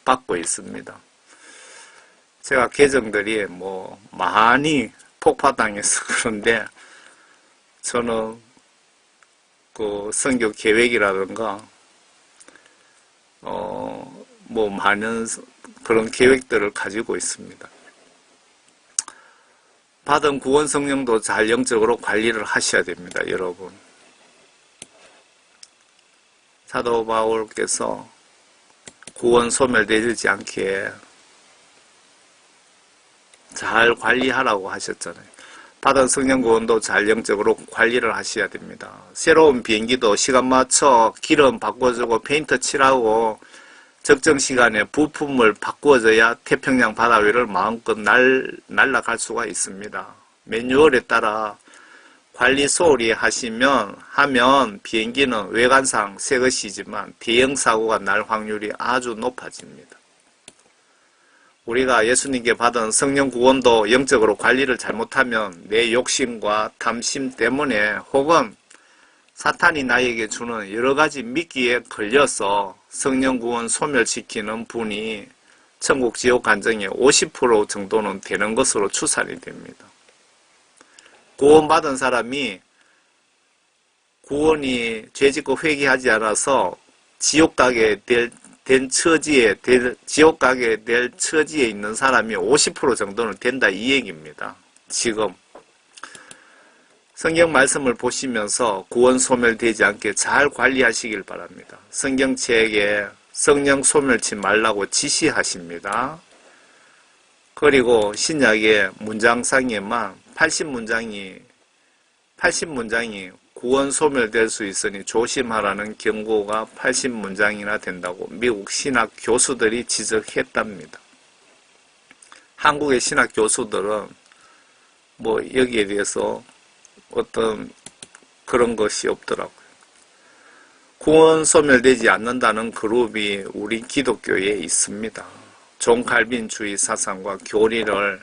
받고 있습니다. 제가 계정들이 많이 폭파당해서 그런데 저는 선교 계획이라든가 많은 그런 계획들을 가지고 있습니다. 받은 구원 성령도 잘 영적으로 관리를 하셔야 됩니다, 여러분. 사도 바울께서 구원 소멸되지 않게 잘 관리하라고 하셨잖아요. 받은 성령 구원도 잘 영적으로 관리를 하셔야 됩니다. 새로운 비행기도 시간 맞춰 기름 바꿔주고 페인트 칠하고 적정 시간에 부품을 바꾸어져야 태평양 바다 위를 마음껏 날아갈 수가 있습니다. 매뉴얼에 따라 관리 소홀히 하면 비행기는 외관상 새 것이지만 대형 사고가 날 확률이 아주 높아집니다. 우리가 예수님께 받은 성령 구원도 영적으로 관리를 잘못하면 내 욕심과 탐심 때문에 혹은 사탄이 나에게 주는 여러 가지 미끼에 걸려서 성령 구원 소멸시키는 분이 천국 지옥 간증의 50% 정도는 되는 것으로 추산이 됩니다. 구원받은 사람이 구원이 죄짓고 회개하지 않아서 지옥 가게 될 처지에 있는 사람이 50% 정도는 된다 이 얘기입니다. 지금 성경 말씀을 보시면서 구원 소멸되지 않게 잘 관리하시길 바랍니다. 성경책에 성령 소멸치 말라고 지시하십니다. 그리고 신약의 문장상에만 80문장이 구원 소멸될 수 있으니 조심하라는 경고가 80문장이나 된다고 미국 신학 교수들이 지적했답니다. 한국의 신학 교수들은 여기에 대해서 어떤 그런 것이 없더라고요. 구원 소멸되지 않는다는 그룹이 우리 기독교에 있습니다. 존 칼빈주의 사상과 교리를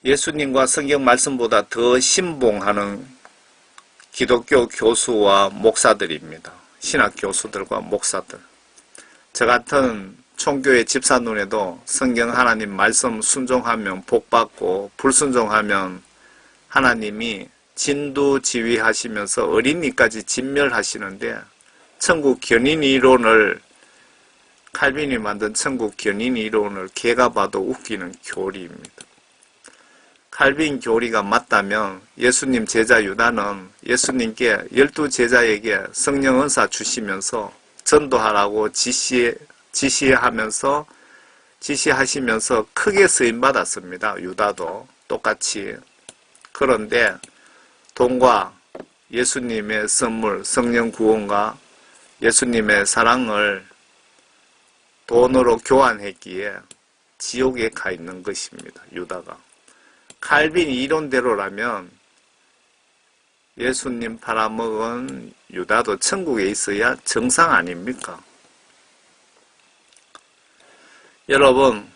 예수님과 성경 말씀보다 더 신봉하는 기독교 교수와 목사들입니다. 신학 교수들과 목사들. 저 같은 총교회 집사 눈에도 성경 하나님 말씀 순종하면 복받고 불순종하면 하나님이 진두지휘하시면서 어린이까지 진멸하시는데 천국 견인 이론을 칼빈이 만든 천국 견인 이론을 걔가 봐도 웃기는 교리입니다. 칼빈 교리가 맞다면 예수님 제자 유다는 예수님께 12제자에게 성령 은사 주시면서 전도하라고 지시하시면서 크게 쓰임 받았습니다. 유다도 똑같이. 그런데 돈과 예수님의 선물, 성령 구원과 예수님의 사랑을 돈으로 교환했기에 지옥에 가 있는 것입니다. 유다가. 칼빈 이론대로라면 예수님 팔아먹은 유다도 천국에 있어야 정상 아닙니까? 여러분,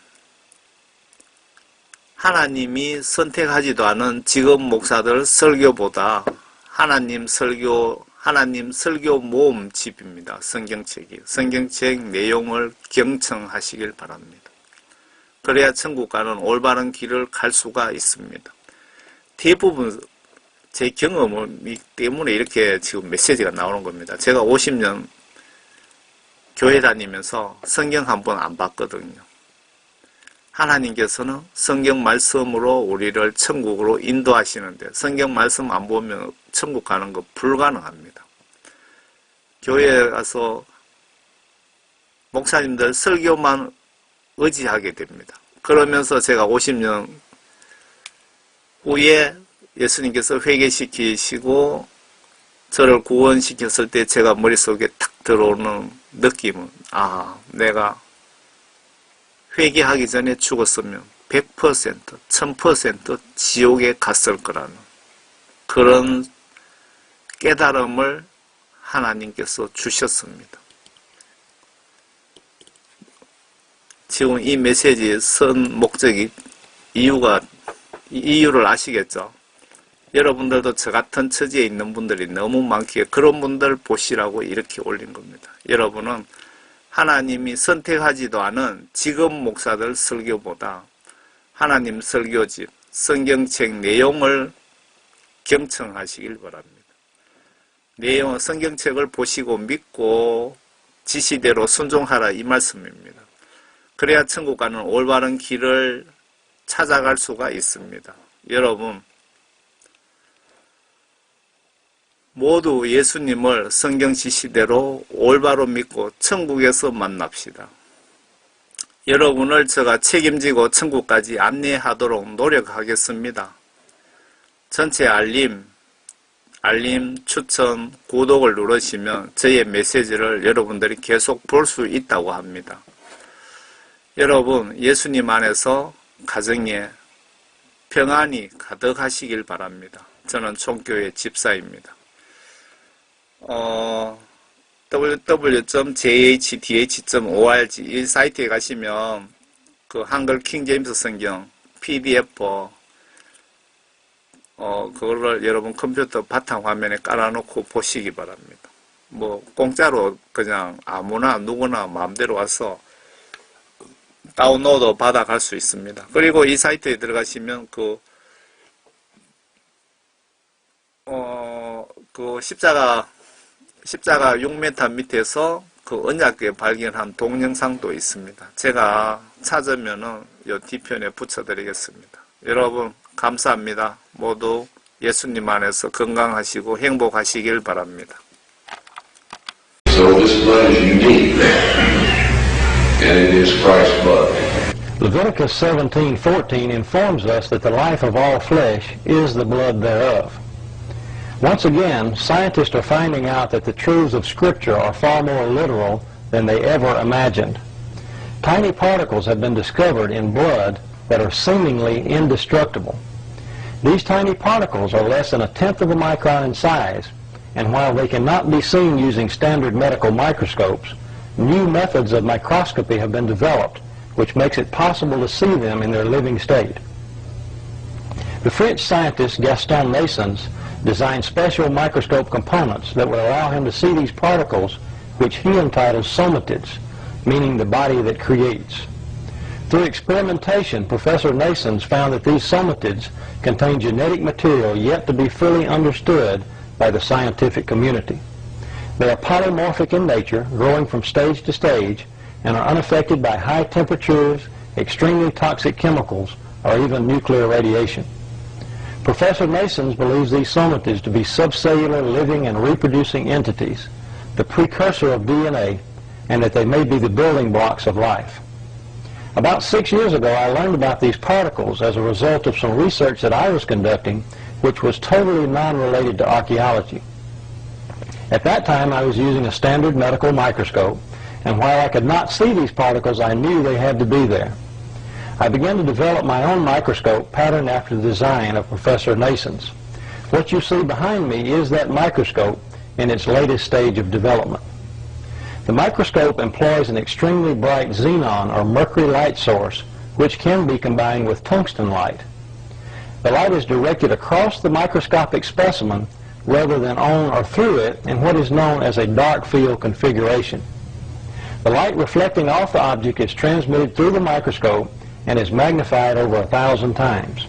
하나님이 선택하지도 않은 직업 목사들 설교보다 하나님 설교 모음집입니다. 성경책이. 성경책 내용을 경청하시길 바랍니다. 그래야 천국 가는 올바른 길을 갈 수가 있습니다. 대부분 제 경험이 때문에 이렇게 지금 메시지가 나오는 겁니다. 제가 50년 교회 다니면서 성경 한 번 안 봤거든요. 하나님께서는 성경 말씀으로 우리를 천국으로 인도하시는데 성경 말씀 안 보면 천국 가는 거 불가능합니다. 교회에 가서 목사님들 설교만 의지하게 됩니다. 그러면서 제가 50년 후에 예수님께서 회개시키시고 저를 구원시켰을 때 제가 머릿속에 탁 들어오는 느낌은 내가 회개하기 전에 죽었으면 100%, 1000% 지옥에 갔을 거라는 그런 깨달음을 하나님께서 주셨습니다. 지금 이 메시지의 선 목적이 이유를 아시겠죠? 여러분들도 저 같은 처지에 있는 분들이 너무 많기에 그런 분들 보시라고 이렇게 올린 겁니다. 여러분은 하나님이 선택하지도 않은 직업 목사들 설교보다 하나님 설교집, 성경책 내용을 경청하시길 바랍니다. 성경책을 보시고 믿고 지시대로 순종하라 이 말씀입니다. 그래야 천국 가는 올바른 길을 찾아갈 수가 있습니다. 여러분, 모두 예수님을 성경 지시대로 올바로 믿고 천국에서 만납시다. 여러분을 제가 책임지고 천국까지 안내하도록 노력하겠습니다. 전체 알림, 추천, 구독을 누르시면 저의 메시지를 여러분들이 계속 볼 수 있다고 합니다. 여러분, 예수님 안에서 가정에 평안이 가득하시길 바랍니다. 저는 총교회 집사입니다. www.jhdh.org 이 사이트에 가시면 그 한글 킹제임스 성경 PDF 그거를 여러분 컴퓨터 바탕 화면에 깔아놓고 보시기 바랍니다. 공짜로 그냥 아무나 누구나 마음대로 와서 다운로드 받아갈 수 있습니다. 그리고 이 사이트에 들어가시면 그 십자가 6m 밑에서 그 언약궤 발견한 동영상도 있습니다. 제가 찾으면은 요 뒤편에 붙여드리겠습니다. 여러분 감사합니다. 모두 예수님 안에서 건강하시고 행복하시길 바랍니다. So this blood is unique and it is Christ's blood. Leviticus 17:14 informs us that the life of all flesh is the blood thereof. Once again, scientists are finding out that the truths of Scripture are far more literal than they ever imagined. Tiny particles have been discovered in blood that are seemingly indestructible. These tiny particles are less than 1/10 of a micron in size, and while they cannot be seen using standard medical microscopes, new methods of microscopy have been developed, which makes it possible to see them in their living state. The French scientist Gaston Naessens designed special microscope components that would allow him to see these particles, which he entitled somatids, meaning the body that creates. Through experimentation, Professor Naessens found that these somatids contain genetic material yet to be fully understood by the scientific community. They are polymorphic in nature, growing from stage to stage, and are unaffected by high temperatures, extremely toxic chemicals, or even nuclear radiation. Professor Naessens believes these somatids to be subcellular living and reproducing entities, the precursor of DNA, and that they may be the building blocks of life. About 6 years ago, I learned about these particles as a result of some research that I was conducting, which was totally non-related to archaeology. At that time, I was using a standard medical microscope, and while I could not see these particles, I knew they had to be there. I began to develop my own microscope patterned after the design of Professor Naessens. What you see behind me is that microscope in its latest stage of development. The microscope employs an extremely bright xenon or mercury light source, which can be combined with tungsten light. The light is directed across the microscopic specimen rather than on or through it in what is known as a dark field configuration. The light reflecting off the object is transmitted through the microscope and is magnified over 1,000 times.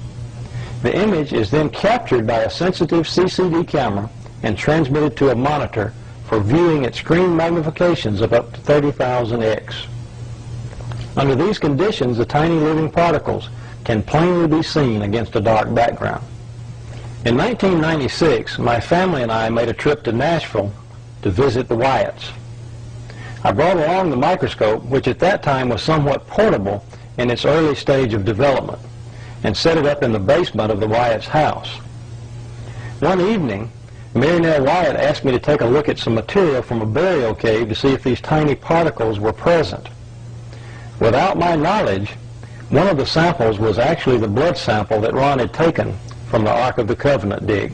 The image is then captured by a sensitive CCD camera and transmitted to a monitor for viewing at screen magnifications of up to 30,000x. Under these conditions, the tiny living particles can plainly be seen against a dark background. In 1996, my family and I made a trip to Nashville to visit the Wyatts. I brought along the microscope, which at that time was somewhat portable in its early stage of development, and set it up in the basement of the Wyatts' house. One evening, Mary Nell Wyatt asked me to take a look at some material from a burial cave to see if these tiny particles were present. Without my knowledge, one of the samples was actually the blood sample that Ron had taken from the Ark of the Covenant dig.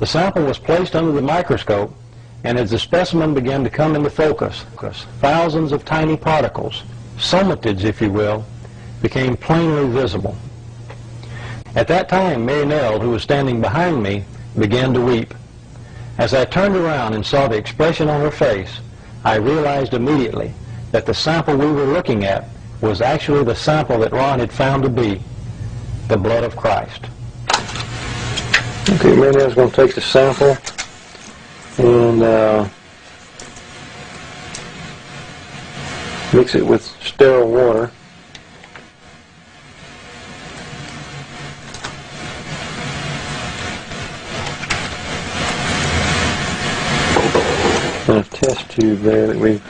The sample was placed under the microscope, and as the specimen began to come into focus, thousands of tiny particles, somatids if you will, became plainly visible. At that time, Mary Nell, who was standing behind me, began to weep. As I turned around and saw the expression on her face, I realized immediately that the sample we were looking at was actually the sample that Ron had found to be the blood of Christ. Okay, Mary Nell's going to take the sample and mix it with sterile water. And a test tube there that we've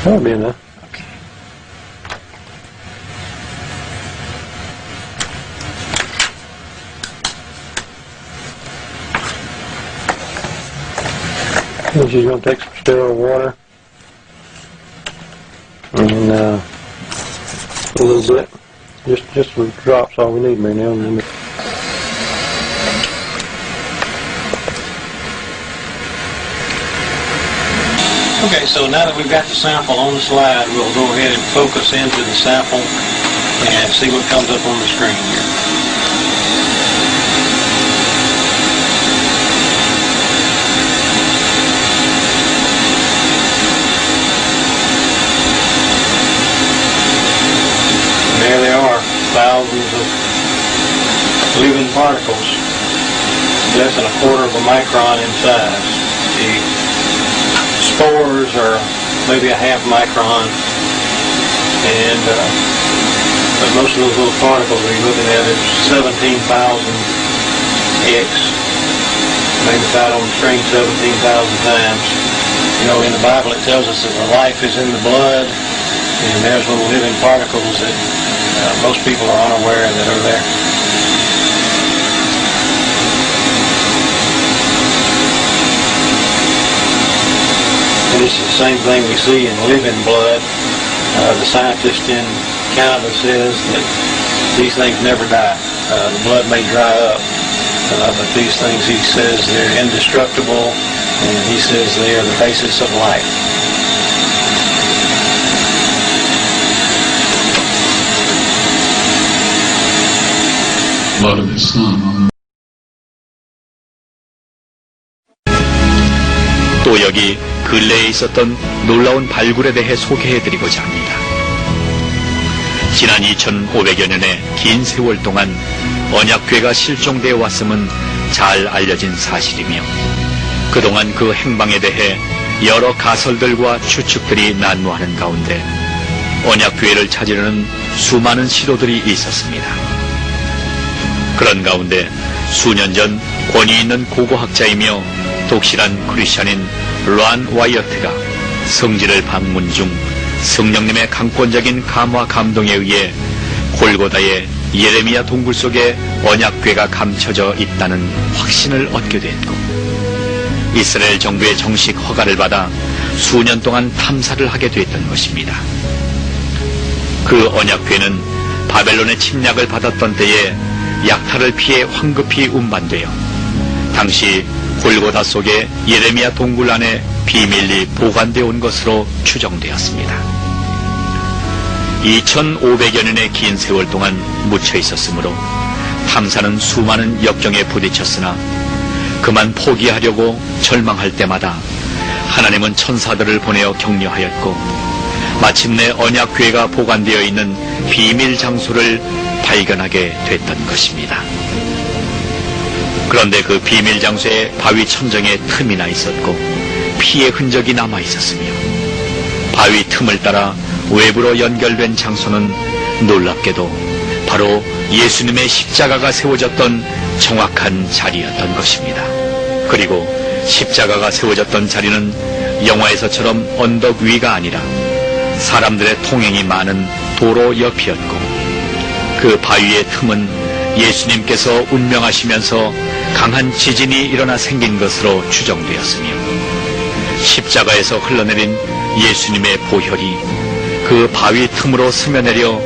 that'll be enough. Okay. And she's going to take some sterile water and a little bit, just some drops, all we need, Mary Nell. Okay, so now that we've got the sample on the slide, we'll go ahead and focus into the sample and see what comes up on the screen here. There they are, thousands of living particles, less than 1/4 of a micron in size. The spores are maybe a 1/2 micron, and but most of those little particles that you're looking at is 17,000x, magnified on the screen 17,000 times. You know, in the Bible it tells us that the life is in the blood, and there's little living particles that most people are unaware that are there. And this is the same thing we see in living blood. The scientist in Canada says that these things never die. The blood may dry up, but these things, he says, they're indestructible, and he says they are the basis of life. Blood of his son. 또 여기 근래에 있었던 놀라운 발굴에 대해 소개해드리고자 합니다. 지난 2500여 년의 긴 세월 동안 언약궤가 실종되어 왔음은 잘 알려진 사실이며 그동안 그 행방에 대해 여러 가설들과 추측들이 난무하는 가운데 언약궤를 찾으려는 수많은 시도들이 있었습니다. 그런 가운데 수년 전 권위 있는 고고학자이며 독실한 크리스천인 란 와이어트가 성지를 방문 중 성령님의 강권적인 감화 감동에 의해 골고다의 예레미야 동굴 속에 언약궤가 감춰져 있다는 확신을 얻게 됐고 이스라엘 정부의 정식 허가를 받아 수년 동안 탐사를 하게 됐던 것입니다. 그 언약궤는 바벨론의 침략을 받았던 때에 약탈을 피해 황급히 운반되어 당시 골고다 속에 예레미야 동굴 안에 비밀리 보관되어 온 것으로 추정되었습니다. 2500여 년의 긴 세월 동안 묻혀 있었으므로 탐사는 수많은 역경에 부딪혔으나 그만 포기하려고 절망할 때마다 하나님은 천사들을 보내어 격려하였고 마침내 언약궤가 보관되어 있는 비밀 장소를 발견하게 됐던 것입니다. 그런데 그 비밀 장소에 바위 천정에 틈이 나 있었고 피의 흔적이 남아 있었으며 바위 틈을 따라 외부로 연결된 장소는 놀랍게도 바로 예수님의 십자가가 세워졌던 정확한 자리였던 것입니다. 그리고 십자가가 세워졌던 자리는 영화에서처럼 언덕 위가 아니라 사람들의 통행이 많은 도로 옆이었고 그 바위의 틈은 예수님께서 운명하시면서 강한 지진이 일어나 생긴 것으로 추정되었으며 십자가에서 흘러내린 예수님의 보혈이 그 바위 틈으로 스며내려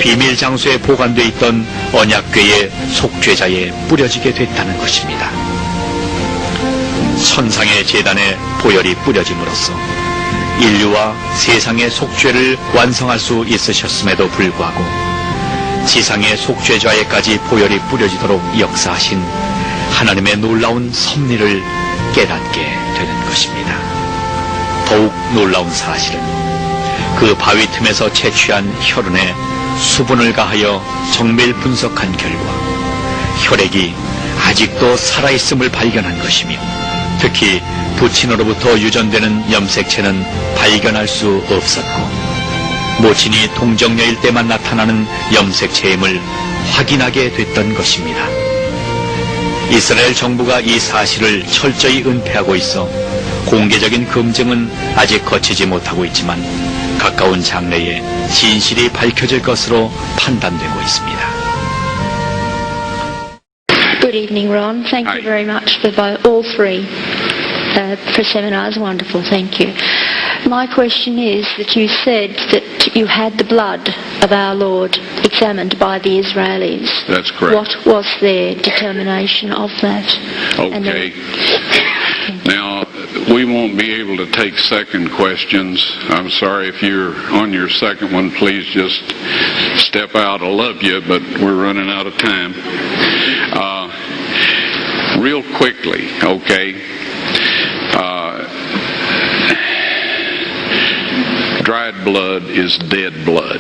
비밀 장소에 보관되어 있던 언약궤의 속죄자에 뿌려지게 됐다는 것입니다. 천상의 제단에 보혈이 뿌려짐으로써 인류와 세상의 속죄를 완성할 수 있으셨음에도 불구하고 지상의 속죄자에까지 보혈이 뿌려지도록 역사하신 하나님의 놀라운 섭리를 깨닫게 되는 것입니다. 더욱 놀라운 사실은 그 바위 틈에서 채취한 혈흔에 수분을 가하여 정밀 분석한 결과 혈액이 아직도 살아있음을 발견한 것이며 특히 부친으로부터 유전되는 염색체는 발견할 수 없었고 모친이 동정녀일 때만 나타나는 염색체임을 확인하게 됐던 것입니다. 이스라엘 정부가 이 사실을 철저히 은폐하고 있어 공개적인 검증은 아직 거치지 못하고 있지만 가까운 장래에 진실이 밝혀질 것으로 판단되고 있습니다. Good evening, Ron. Thank you very much for all three for seminars. Wonderful, thank you. My question is that you said that you had the blood of our Lord examined by the Israelis. That's correct. What was their determination of that? Okay. Now, we won't be able to take second questions. I'm sorry if you're on your second one, please just step out. I love you, but we're running out of time. Real quickly, okay. Dried blood is dead blood.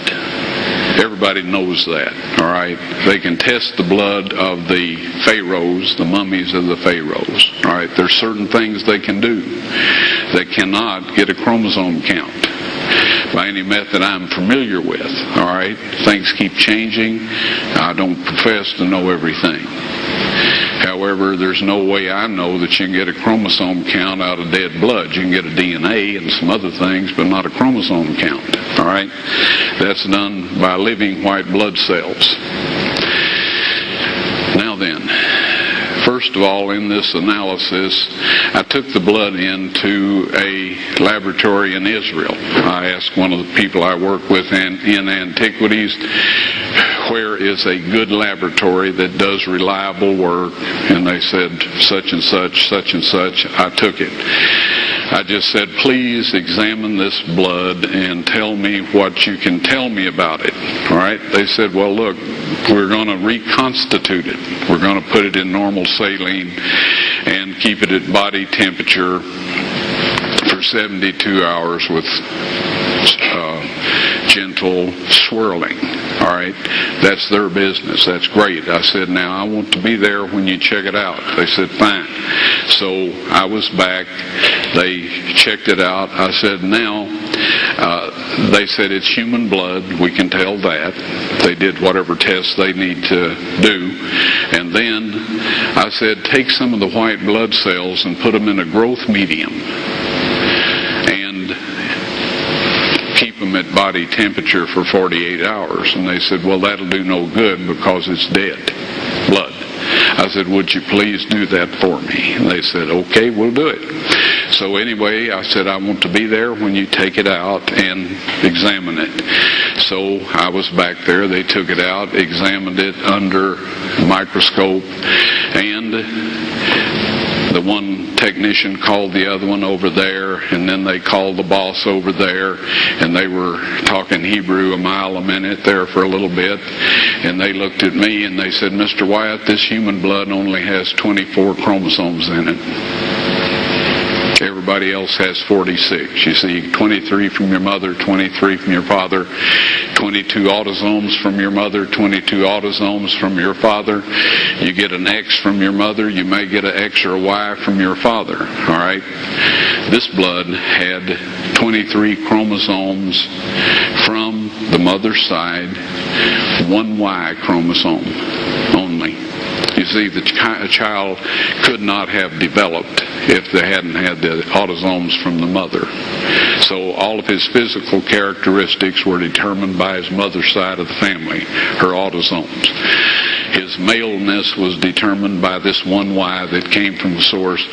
Everybody knows that, all right? They can test the blood of the pharaohs, the mummies of the pharaohs, all right? There's certain things they can do. They cannot get a chromosome count by any method I'm familiar with, all right? Things keep changing. I don't profess to know everything. However, there's no way I know that you can get a chromosome count out of dead blood. You can get a DNA and some other things, but not a chromosome count, all right? That's done by living white blood cells. Now then, 1 first of all, in this analysis, I took the blood into a laboratory in Israel. I asked one of the people I work with in antiquities, where is a good laboratory that does reliable work? And they said, such and such, such and such. I took it. I just said, please examine this blood and tell me what you can tell me about it. All right? They said, well, look, we're going to reconstitute it. We're going to put it in normal saline and keep it at body temperature for 72 hours with gentle swirling. All right, that's their business. That's great. I said, now I want to be there when you check it out. They said, fine. So I was back. They checked it out. I said, now, they said it's human blood. We can tell that. They did whatever tests they need to do. And then I said, take some of the white blood cells and put them in a growth medium and keep them at body temperature for 48 hours. And they said, well, that'll do no good because it's dead blood. I said, would you please do that for me? And they said, okay, we'll do it. So anyway, I said, I want to be there when you take it out and examine it. So I was back there. They took it out, examined it under a microscope, and the one technician called the other one over there, and then they called the boss over there, and they were talking Hebrew a mile a minute there for a little bit, and they looked at me and they said, Mr. Wyatt, this human blood only has 24 chromosomes in it. Everybody else has 46. You see, 23 from your mother, 23 from your father, 22 autosomes from your mother, 22 autosomes from your father. You get an X from your mother, you may get an X or a Y from your father. All right? This blood had 23 chromosomes from the mother's side, one Y chromosome only. You see, the child could not have developed if they hadn't had the autosomes from the mother. So all of his physical characteristics were determined by his mother's side of the family, her autosomes. His maleness was determined by this one Y that came from the source,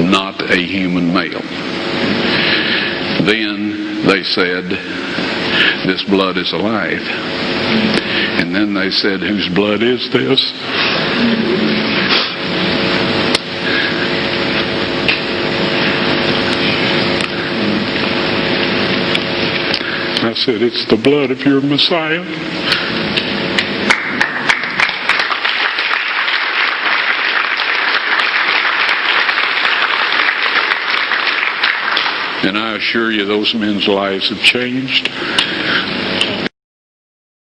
not a human male. Then they said, this blood is alive. And then they said, whose blood is this? I said, it's the blood of your Messiah. And I assure you, those men's lives have changed.